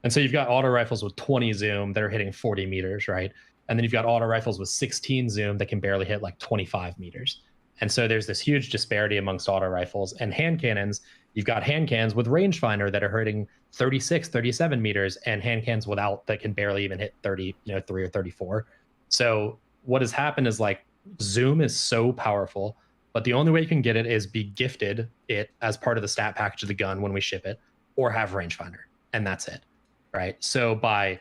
And so you've got auto rifles with 20 zoom that are hitting 40 meters, right? And then you've got auto rifles with 16 zoom that can barely hit like 25 meters. And so there's this huge disparity amongst auto rifles. And hand cannons, you've got hand cannons with rangefinder that are hitting 36, 37 meters, and hand cannons without that can barely even hit 30, 3 or 34. So what has happened is like zoom is so powerful, but the only way you can get it is be gifted it as part of the stat package of the gun when we ship it, or have rangefinder, and that's it, right? So by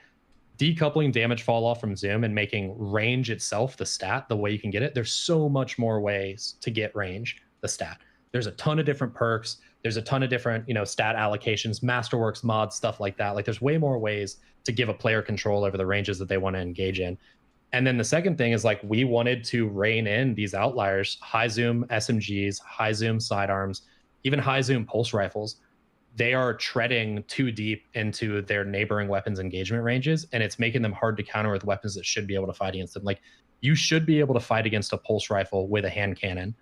decoupling damage fall off from zoom and making range itself the stat, the way you can get it, there's so much more ways to get range the stat. There's a ton of different perks. There's a ton of different stat allocations, masterworks mods, stuff like that. Like there's way more ways to give a player control over the ranges that they want to engage in. And then the second thing is like we wanted to rein in these outliers, high zoom SMGs, high zoom sidearms, even high zoom pulse rifles. They are treading too deep into their neighboring weapons engagement ranges, and it's making them hard to counter with weapons that should be able to fight against them. Like you should be able to fight against a pulse rifle with a hand cannon,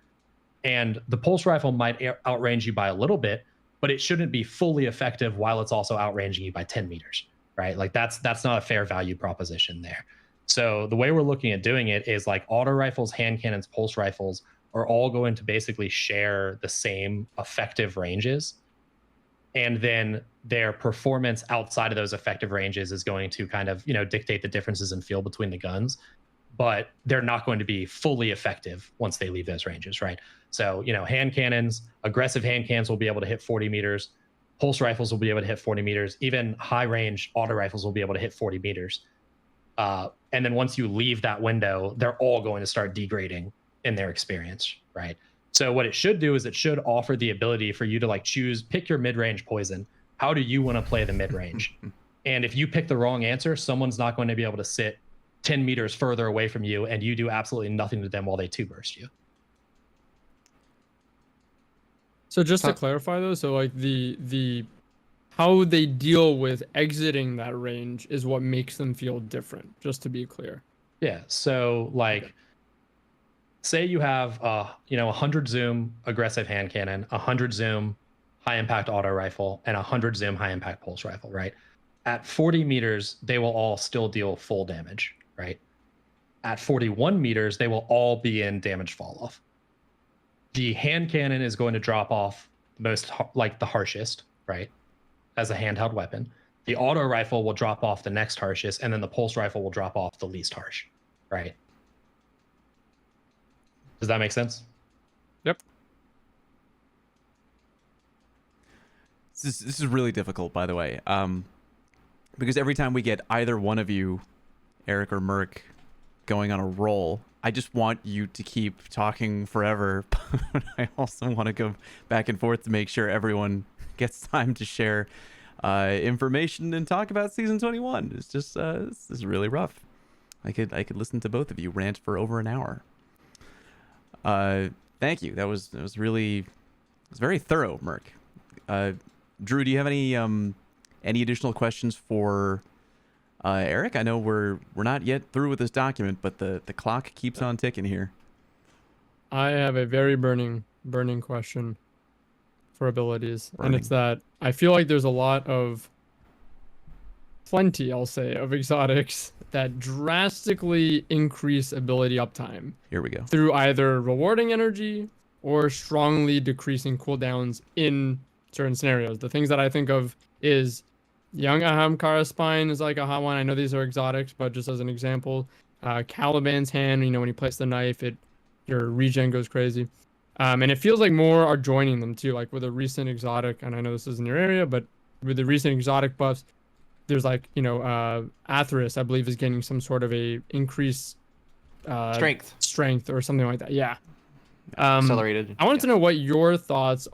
and the pulse rifle might outrange you by a little bit, but it shouldn't be fully effective while it's also outranging you by 10 meters, right? Like that's not a fair value proposition there. So the way we're looking at doing it is like auto rifles, hand cannons, pulse rifles are all going to basically share the same effective ranges. And then their performance outside of those effective ranges is going to kind of, dictate the differences in feel between the guns. But they're not going to be fully effective once they leave those ranges, right? So, hand cannons, aggressive hand cannons will be able to hit 40 meters. Pulse rifles will be able to hit 40 meters. Even high range auto rifles will be able to hit 40 meters. And then once you leave that window, they're all going to start degrading in their experience, right? So what it should do is it should offer the ability for you to like pick your mid-range poison. How do you want to play the mid-range? And if you pick the wrong answer, someone's not going to be able to sit 10 meters further away from you and you do absolutely nothing to them while they 2-burst you. So just to clarify though, so like the how they deal with exiting that range is what makes them feel different, just to be clear. Yeah, so like say you have 100 zoom aggressive hand cannon, 100 zoom high impact auto rifle, and 100 zoom high impact pulse rifle, right? At 40 meters, they will all still deal full damage, right? At 41 meters, they will all be in damage fall off. The hand cannon is going to drop off the harshest, right? As a handheld weapon. The auto rifle will drop off the next harshest, and then the pulse rifle will drop off the least harsh, right? Does that make sense? Yep. This is really difficult, by the way, because every time we get either one of you, Eric or Merc, going on a roll, I just want you to keep talking forever, but I also want to go back and forth to make sure everyone gets time to share information and talk about season 21. It's just this is really rough. I could listen to both of you rant for over an hour. Thank you. That was very thorough, Merc. Drew, do you have any additional questions for Eric? I know we're not yet through with this document, but the clock keeps on ticking here. I have a very burning question for abilities, and it's that I feel like there's a lot of plenty, I'll say, of exotics that drastically increase ability uptime. Here we go. Through either rewarding energy or strongly decreasing cooldowns in certain scenarios. The things that I think of is Young Ahamkara Spine is like a hot one. I know these are exotics, but just as an example, Caliban's hand, when you place the knife, your regen goes crazy. And it feels like more are joining them too, like with a recent exotic, and I know this isn't your area, but with the recent exotic buffs, there's Atheris, I believe, is getting some sort of a increased strength or something like that. Yeah. Accelerated. I wanted to know what your thoughts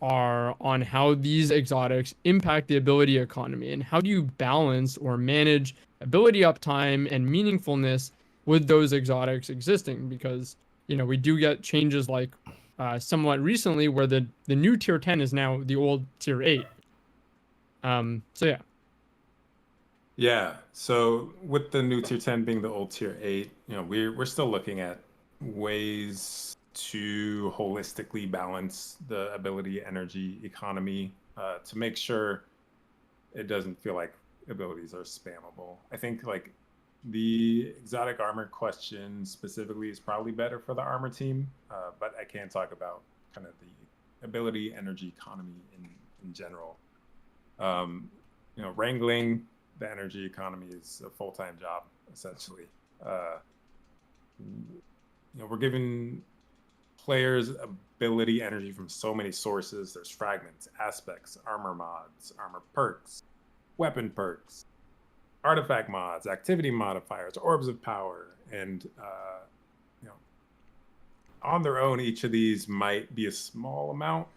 are on how these exotics impact the ability economy, and how do you balance or manage ability uptime and meaningfulness with those exotics existing? Because we do get changes like somewhat recently where the new tier 10 is now the old tier 8. So so with the new tier 10 being the old tier 8, we're still looking at ways to holistically balance the ability energy economy to make sure it doesn't feel like abilities are spammable. I think like the exotic armor question specifically is probably better for the armor team, but I can talk about kind of the ability energy economy in general. Wrangling the energy economy is a full-time job essentially. We're giving players ability energy from so many sources. There's fragments, aspects, armor mods, armor perks, weapon perks, artifact mods, activity modifiers, orbs of power, and on their own, each of these might be a small amount,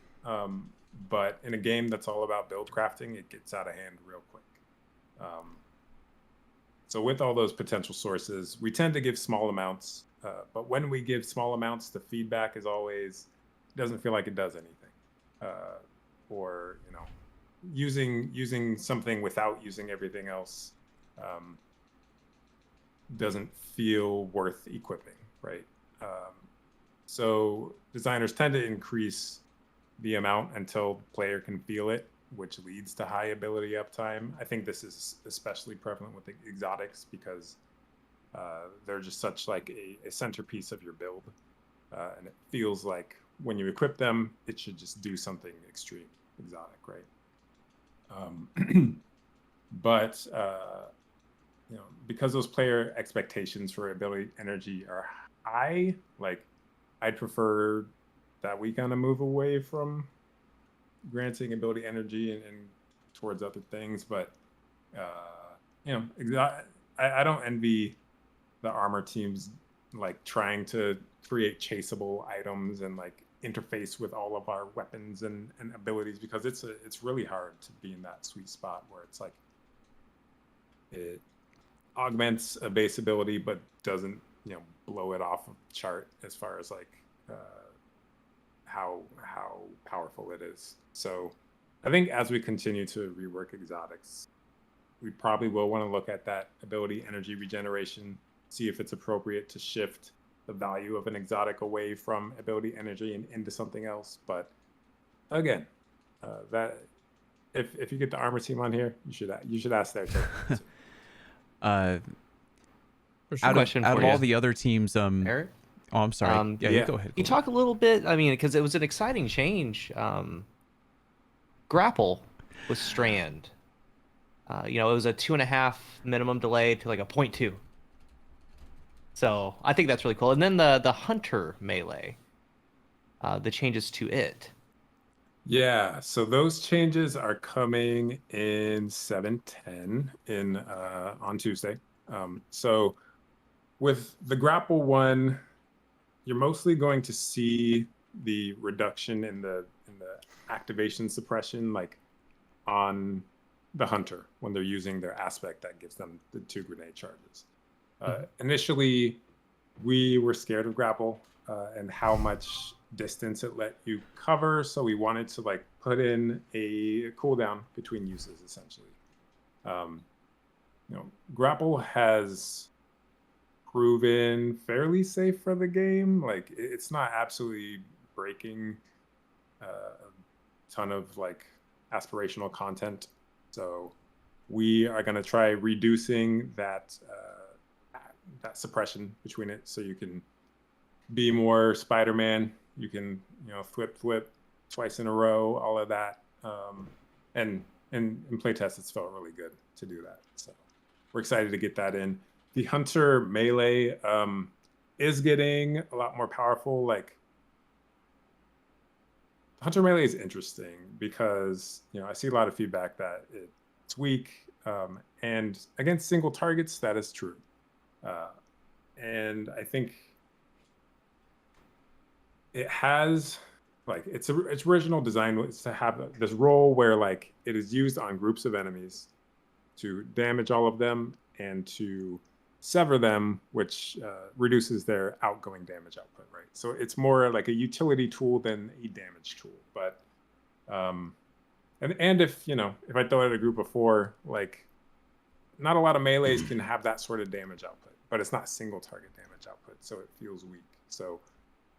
but in a game that's all about build crafting, it gets out of hand real quick. So with all those potential sources, we tend to give small amounts. But when we give small amounts, the feedback is always doesn't feel like it does anything, or using something without using everything else doesn't feel worth equipping, right? So designers tend to increase the amount until the player can feel it, which leads to high ability uptime. I think this is especially prevalent with the exotics because they're just such like a centerpiece of your build, and it feels like when you equip them, it should just do something extreme exotic, right? But because those player expectations for ability energy are high, like I'd prefer that we kind of move away from granting ability energy and towards other things, but I don't envy the armor teams like trying to create chaseable items and like interface with all of our weapons and abilities, because it's really hard to be in that sweet spot where it's like it augments a base ability but doesn't blow it off of the chart as far as like how powerful it is. So I think as we continue to rework exotics, we probably will want to look at that ability energy regeneration, see if it's appropriate to shift the value of an exotic away from ability energy and into something else. But again, that if you get the armor team on here, you should ask their take. Out Question of for all you. the other teams, Eric? Oh, I'm sorry. yeah. You go ahead. You talk a little bit, I mean, because it was an exciting change. Grapple with Strand. It was a 2.5 minimum delay to like a 0.2. So I think that's really cool. And then the Hunter melee, the changes to it. Yeah, so those changes are coming in 7.10 on Tuesday. So with the grapple one, you're mostly going to see the reduction in the activation suppression, like on the Hunter when they're using their aspect that gives them the 2 grenade charges. Initially, we were scared of grapple and how much distance it let you cover, so we wanted to like put in a cooldown between uses essentially. Grapple has proven fairly safe for the game. Like it's not absolutely breaking a ton of like aspirational content, so we are going to try reducing that suppression between it, so you can be more Spider-Man. You can flip twice in a row, all of that. And in playtest, it's felt really good to do that. So we're excited to get that in. The Hunter melee is getting a lot more powerful. Like Hunter melee is interesting because I see a lot of feedback that it's weak, and against single targets that is true. And I think it has like its original design was to have this role where like it is used on groups of enemies to damage all of them and to sever them, which reduces their outgoing damage output, right? So it's more like a utility tool than a damage tool. But and if if I throw it at a group of 4, like not a lot of melees can have that sort of damage output, but it's not single target damage output, so it feels weak. So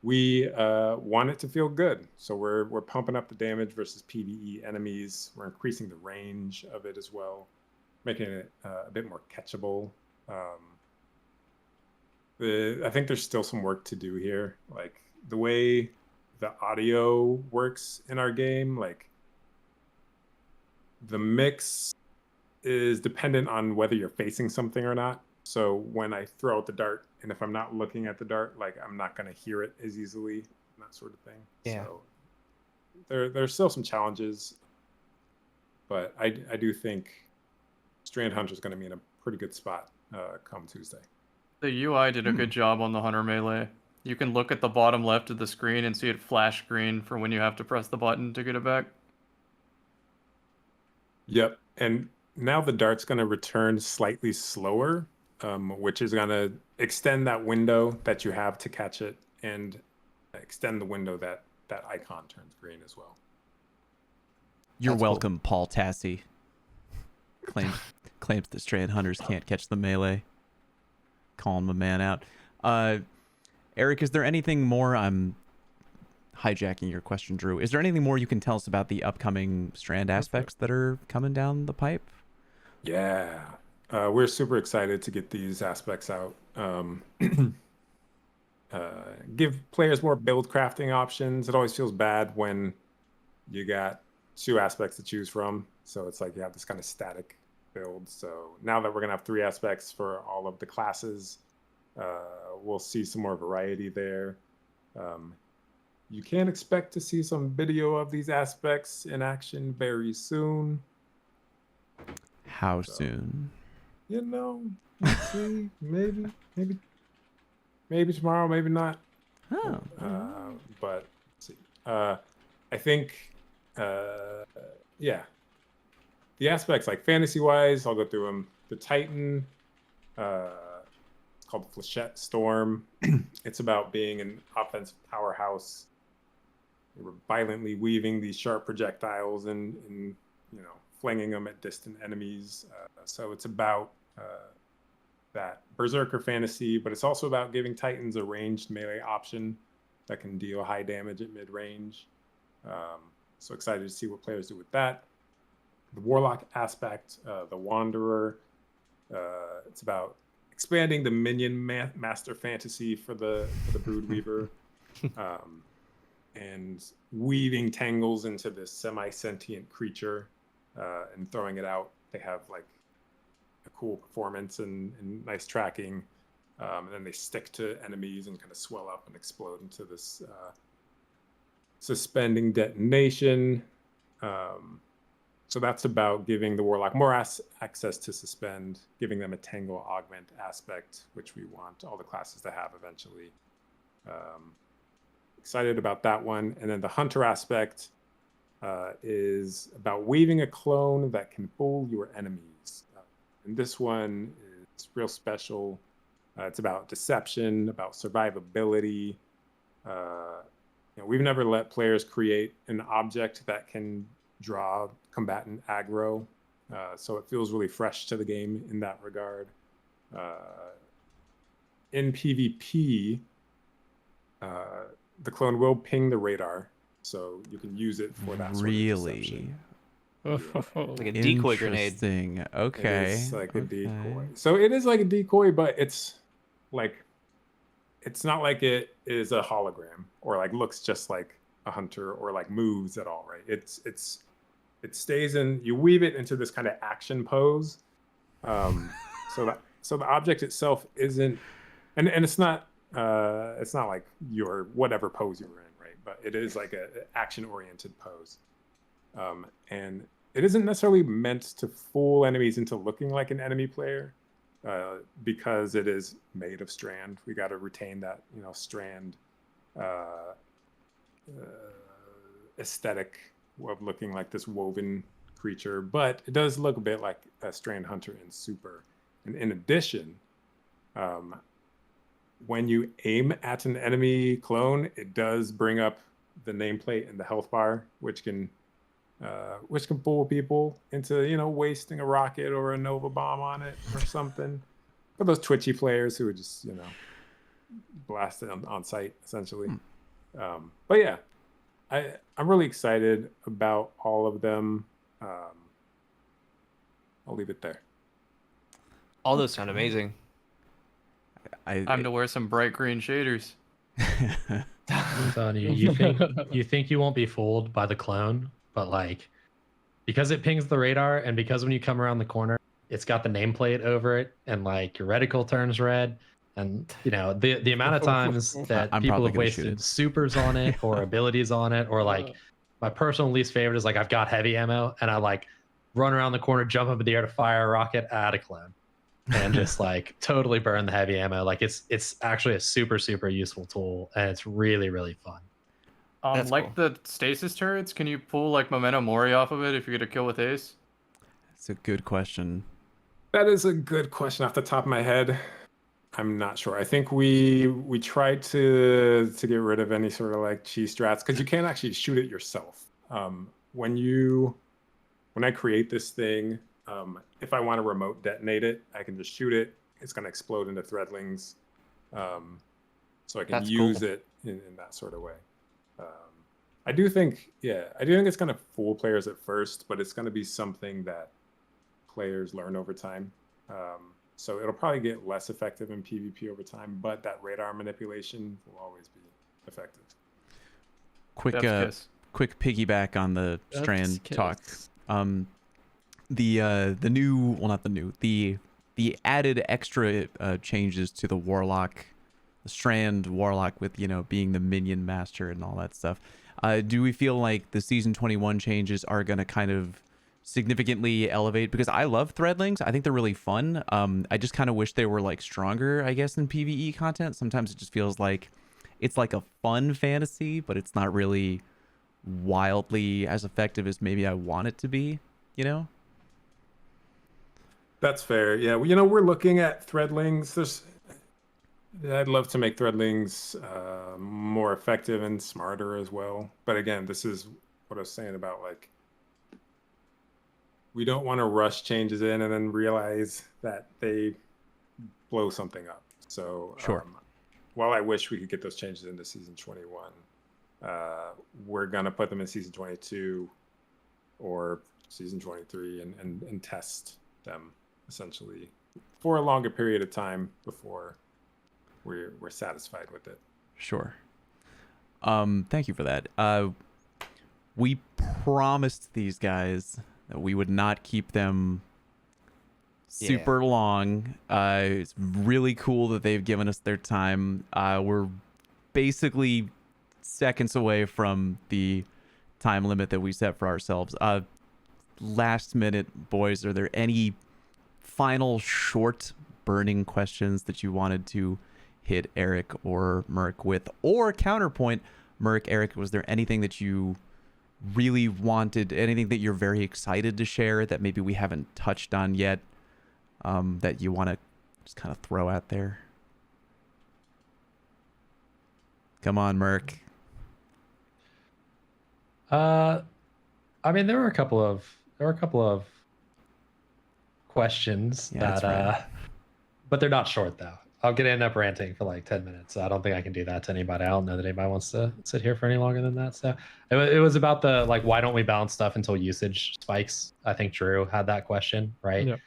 we want it to feel good, so we're pumping up the damage versus PVE enemies. We're increasing the range of it as well, making it a bit more catchable. I think there's still some work to do here, like the way the audio works in our game. Like the mix is dependent on whether you're facing something or not. So when I throw out the dart, and if I'm not looking at the dart, like I'm not going to hear it as easily, that sort of thing. Yeah. So there's still some challenges, but I do think Strand Hunter is going to be in a pretty good spot come Tuesday. The UI did a good job on the Hunter melee. You can look at the bottom left of the screen and see it flash green for when you have to press the button to get it back. Yep, and now the dart's going to return slightly slower, which is going to extend that window that you have to catch it and extend the window that icon turns green as well. You're That's welcome, Paul Tassi. Claims that Strand Hunters can't catch the melee. Calling my man out. Eric, is there anything more? I'm hijacking your question, Drew. Is there anything more you can tell us about the upcoming Strand aspects that are coming down the pipe? Yeah, we're super excited to get these aspects out. Give players more build crafting options. It always feels bad when you got 2 aspects to choose from, so it's like you have this kind of static build. So now that we're gonna have 3 aspects for all of the classes, we'll see some more variety there. you can expect to see some video of these aspects in action very soon. How So, soon? You know, let's see, maybe tomorrow, maybe not. Oh. But let's see. I think, yeah, the aspects like fantasy-wise, I'll go through them. The Titan, it's called the Flechette Storm. It's about being an offensive powerhouse. We're violently weaving these sharp projectiles and you know, flinging them at distant enemies. So it's about that Berserker fantasy, but it's also about giving Titans a ranged melee option that can deal high damage at mid-range. So excited to see what players do with that. The Warlock aspect, the Wanderer, it's about expanding the minion master fantasy for the Broodweaver, and weaving tangles into this semi-sentient creature and throwing it out. They have like a cool performance and nice tracking, and then they stick to enemies and kind of swell up and explode into this suspending detonation. So that's about giving the Warlock more access to suspend, giving them a tangle augment aspect, which we want all the classes to have eventually. Excited about that one. And then the Hunter aspect is about weaving a clone that can fool your enemies. And this one is real special. It's about deception, about survivability. You know, we've never let players create an object that can draw combatant aggro, so it feels really fresh to the game in that regard. In PvP, the clone will ping the radar, so you can use it for that sort of deception. Like a decoy grenade. Interesting. Okay. It's like a okay. decoy. So it is like a decoy, but it's like, it's not like it is a hologram or like looks just like a hunter or like moves at all, right? It stays in, you weave it into this kind of action pose. So the object itself isn't, and it's not like your whatever pose you're in, right? But it is like a action oriented pose. And it isn't necessarily meant to fool enemies into looking like an enemy player, because it is made of strand. We got to retain that, you know, strand aesthetic of looking like this woven creature, but it does look a bit like a strand hunter in Super. And in addition, when you aim at an enemy clone, it does bring up the nameplate and the health bar, which can fool people into, you know, wasting a rocket or a Nova bomb on it or something. For those twitchy players who would just, you know, blast it on sight, essentially. But yeah, I'm really excited about all of them. I'll leave it there. All those sound amazing. Time to wear some bright green shaders. I'm telling you, you think you won't be fooled by the clone, but like, because it pings the radar and because when you come around the corner, it's got the nameplate over it and like your reticle turns red. And you know, the amount of times that people have wasted supers on it or abilities on it, or like my personal least favorite is like I've got heavy ammo and I like run around the corner, jump up in the air to fire a rocket at a clone and just like totally burn the heavy ammo. Like it's actually a super useful tool and it's really fun. Like cool. The stasis turrets, can you pull like Memento Mori off of it if you get a kill with Ace? That's a good question. That is a good question. Off the top of my head, I'm not sure. I think we tried to get rid of any sort of like cheese strats because you can't actually shoot it yourself. When I create this thing, if I want to remote detonate it, I can just shoot it. It's going to explode into threadlings, so I can use it in that sort of way. I do think it's going to fool players at first, but it's going to be something that players learn over time. So it'll probably get less effective in PvP over time, but that radar manipulation will always be effective. Quick piggyback on the strand talk. The added extra changes to the Warlock Strand Warlock with, being the minion master and all that stuff. Do we feel like the Season 21 changes are going to kind of significantly elevate? Because I love Threadlings. I think they're really fun. I just kind of wish they were like stronger, I guess, in PvE content. Sometimes it just feels like it's like a fun fantasy, but it's not really wildly as effective as maybe I want it to be, That's fair. Yeah, we're looking at Threadlings. I'd love to make Threadlings more effective and smarter as well. But again, this is what I was saying about like, we don't want to rush changes in and then realize that they blow something up. So sure. While I wish we could get those changes into Season 21, we're going to put them in Season 22 or Season 23 and test them essentially for a longer period of time before we're satisfied with it. Sure. Thank you for that. We promised these guys that we would not keep them super long. It's really cool that they've given us their time. We're basically seconds away from the time limit that we set for ourselves. Last minute, boys, are there any final short burning questions that you wanted to hit Eric or Merc with? Or counterpoint, Merc, Eric, was there anything that you really wanted, anything that you're very excited to share that maybe we haven't touched on yet, that you want to just kind of throw out there? Come on, Merc. I mean, there were a couple of questions that right. But they're not short though. I'll end up ranting for like 10 minutes. So I don't think I can do that to anybody. I don't know that anybody wants to sit here for any longer than that. So it was about the, like, why don't we balance stuff until usage spikes? I think Drew had that question, right? Yep.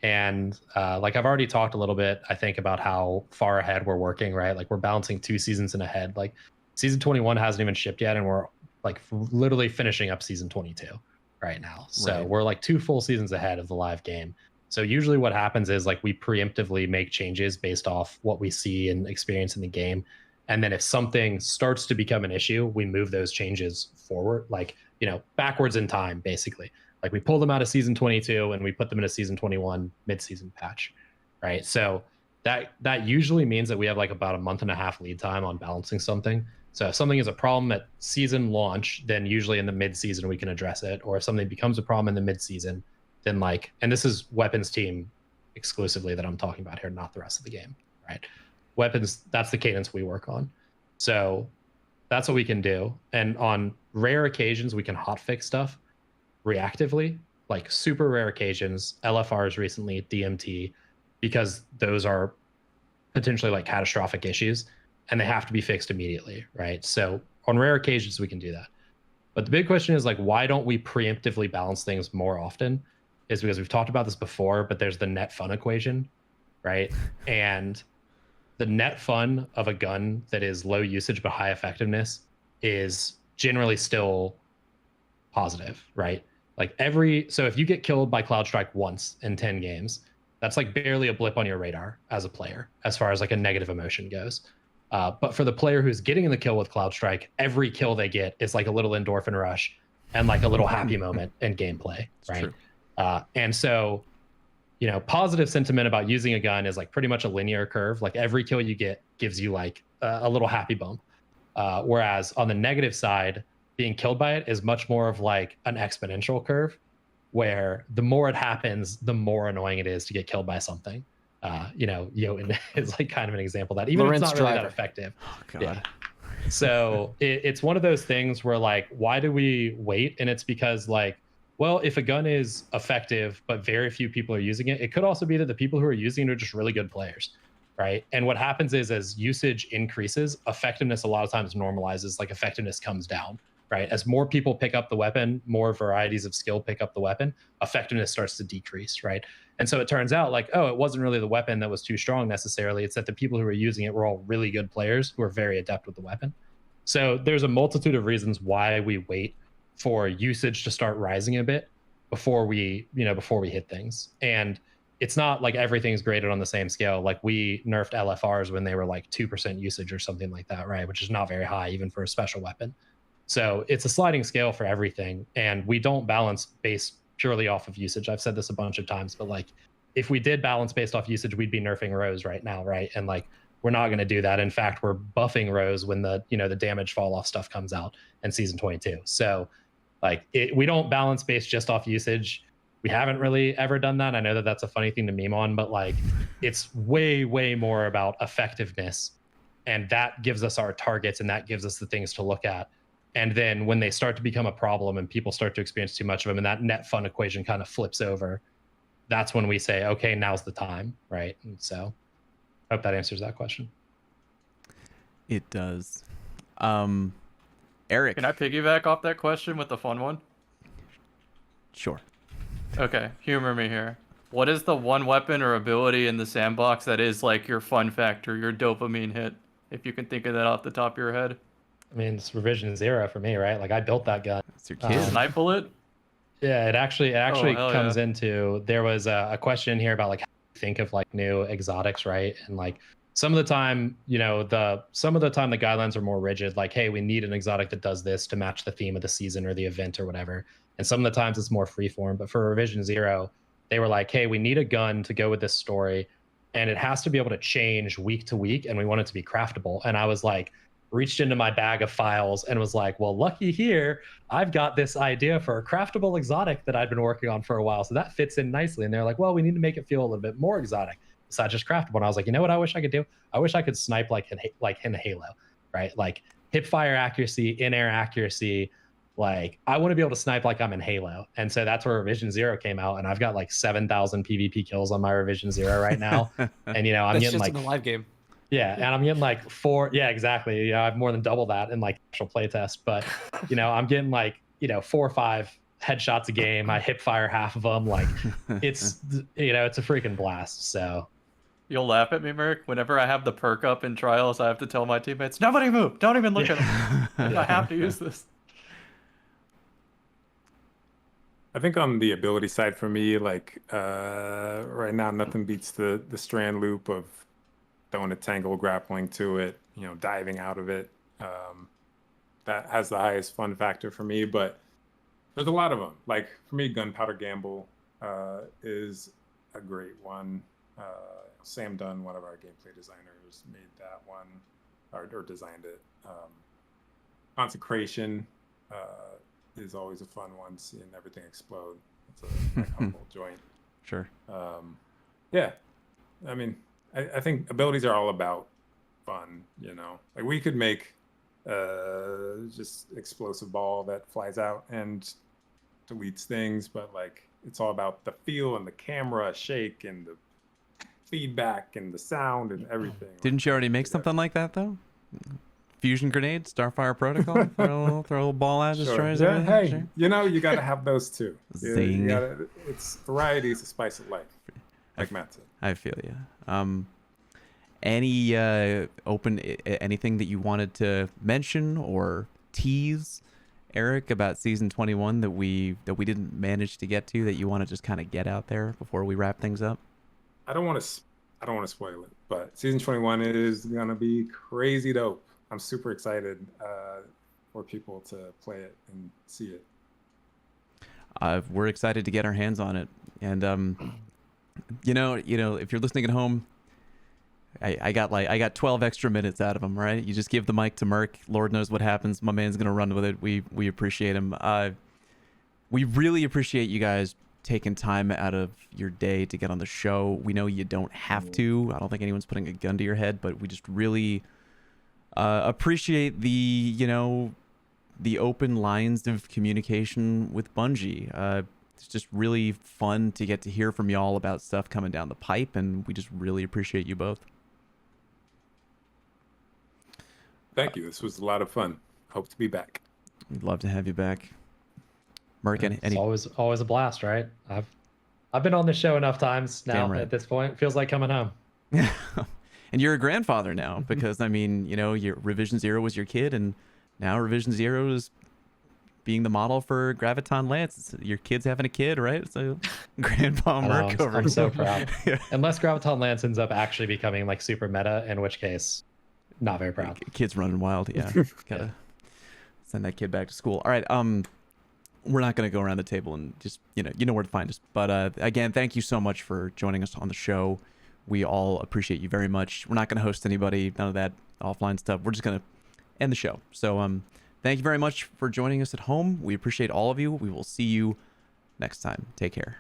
And like I've already talked a little bit, I think, about how far ahead we're working, right? Like we're balancing 2 seasons in ahead. Like Season 21 hasn't even shipped yet, and we're like literally finishing up Season 22 right now. So right. We're like 2 full seasons ahead of the live game. So usually what happens is like we preemptively make changes based off what we see and experience in the game. And then if something starts to become an issue, we move those changes forward, like, backwards in time, basically. Like we pull them out of Season 22 and we put them in a Season 21 mid-season patch, right? So that usually means that we have like about a month and a half lead time on balancing something. So if something is a problem at season launch, then usually in the mid-season we can address it. Or if something becomes a problem in the mid-season, then like, and this is weapons team exclusively that I'm talking about here, not the rest of the game, right? Weapons, that's the cadence we work on. So that's what we can do. And on rare occasions, we can hotfix stuff reactively, like super rare occasions, LFRs recently, DMT, because those are potentially like catastrophic issues and they have to be fixed immediately, right? So on rare occasions, we can do that. But the big question is like, why don't we preemptively balance things more often? Is because we've talked about this before, but there's the net fun equation, right? And the net fun of a gun that is low usage but high effectiveness is generally still positive, right? Like so if you get killed by CloudStrike once in 10 games, that's like barely a blip on your radar as a player, as far as like a negative emotion goes. But for the player who's getting in the kill with CloudStrike, every kill they get is like a little endorphin rush and like a little happy moment in gameplay, right? And so, positive sentiment about using a gun is like pretty much a linear curve. Like every kill you get gives you like a little happy bump. Whereas on the negative side, being killed by it is much more of like an exponential curve, where the more it happens, the more annoying it is to get killed by something. Jotun is like kind of an example of that, even if it's not really that effective. Oh, God. Yeah. So it's one of those things where like, why do we wait? And it's because like, well, if a gun is effective, but very few people are using it, it could also be that the people who are using it are just really good players, right? And what happens is as usage increases, effectiveness a lot of times normalizes, like effectiveness comes down, right? As more people pick up the weapon, more varieties of skill pick up the weapon, effectiveness starts to decrease, right? And so it turns out like, oh, it wasn't really the weapon that was too strong necessarily. It's that the people who were using it were all really good players who are very adept with the weapon. So there's a multitude of reasons why we wait for usage to start rising a bit before we hit things. And it's not like everything's graded on the same scale. Like we nerfed LFRs when they were like 2% usage or something like that, right? Which is not very high even for a special weapon. So it's a sliding scale for everything, and we don't balance based purely off of usage. I've said this a bunch of times, but like if we did balance based off usage, we'd be nerfing Rose right now, right? And like we're not going to do that. In fact, we're buffing Rose when the the damage fall off stuff comes out in season 22. So like we don't balance based just off usage. We haven't really ever done that. I know that that's a funny thing to meme on, but like it's way more about effectiveness, and that gives us our targets, and that gives us the things to look at. And then when they start to become a problem and people start to experience too much of them, and that net fun equation kind of flips over, that's when we say, okay, now's the time, right? And so I hope that answers that question. It does. Eric. Can I piggyback off that question with the fun one? Sure. Okay, humor me here. What is the one weapon or ability in the sandbox that is like your fun factor, your dopamine hit? If you can think of that off the top of your head. I mean, it's Revision 0 for me, right? Like I built that gun. It's your kid. Snipe bullet? Yeah, it actually comes yeah. into, there was a question here about like how you think of like new exotics, right? And like some of the time, the guidelines are more rigid, like, hey, we need an exotic that does this to match the theme of the season or the event or whatever. And some of the times it's more freeform. But for Revision 0, they were like, hey, we need a gun to go with this story, and it has to be able to change week to week, and we want it to be craftable. And I was like, reached into my bag of files and was like, well, lucky here, I've got this idea for a craftable exotic that I'd been working on for a while. So that fits in nicely. And they're like, well, we need to make it feel a little bit more exotic besides just craftable. And I was like, you know what I wish I could do? I wish I could snipe like in Halo, right? Like hip fire accuracy, in-air accuracy. Like I want to be able to snipe like I'm in Halo. And so that's where Revision 0 came out. And I've got like 7,000 PvP kills on my Revision 0 right now. And I'm That's getting just like in the live game. Yeah, and I'm getting like 4. Yeah, exactly. I have more than double that in like actual playtest. But I'm getting like 4 or 5 headshots a game. I hip fire half of them. Like it's it's a freaking blast. So You'll laugh at me, Merc. Whenever I have the perk up in trials, I have to tell my teammates, nobody move. Don't even look at them. I have to use this. I think on the ability side for me, like right now, nothing beats the strand loop of throwing a tangle grappling to it, diving out of it. That has the highest fun factor for me, but there's a lot of them. Like for me, Gunpowder Gamble is a great one. Sam Dunn, one of our gameplay designers, made that one or designed it. Consecration is always a fun one, seeing everything explode. It's a humble joint. Sure. Yeah, I mean, I think abilities are all about fun, Like we could make just explosive ball that flies out and deletes things, but like it's all about the feel and the camera shake and the feedback and the sound and everything. Didn't you already make something like that though? Fusion grenade, Starfire Protocol, throw a little ball out, destroys everything. Hey, Sure. You got to have those too. Zing. It's variety is the spice of life, like Matt said. I feel you. Any anything that you wanted to mention or tease, Eric, about season 21 that we didn't manage to get to that you want to just kind of get out there before we wrap things up? I don't want to spoil it, but season 21 is gonna be crazy dope. I'm super excited for people to play it and see it. We're excited to get our hands on it, and if you're listening at home, I got 12 extra minutes out of him, right? You just give the mic to Merc. Lord knows what happens. My man's gonna run with it. We appreciate him. We really appreciate you guys taking time out of your day to get on the show. We know you don't have to. I don't think anyone's putting a gun to your head, but we just really appreciate the open lines of communication with Bungie. It's just really fun to get to hear from y'all about stuff coming down the pipe, and we just really appreciate you both. Thank you. This was a lot of fun. Hope to be back. We'd love to have you back. Merc, It's always a blast, right? I've been on this show enough times now. Damn right. At this point. It feels like coming home. And you're a grandfather now, because your Revision 0 was your kid, and now Revision 0 is being the model for Graviton Lance. Your kid's having a kid, right? So Grandpa Merc over. I'm so proud. Yeah. Unless Graviton Lance ends up actually becoming like super meta, in which case, not very proud. Kid's running wild. Yeah, gotta send that kid back to school. All right. We're not gonna go around the table and just you know where to find us. But again, thank you so much for joining us on the show. We all appreciate you very much. We're not gonna host anybody. None of that offline stuff. We're just gonna end the show. So thank you very much for joining us at home. We appreciate all of you. We will see you next time. Take care.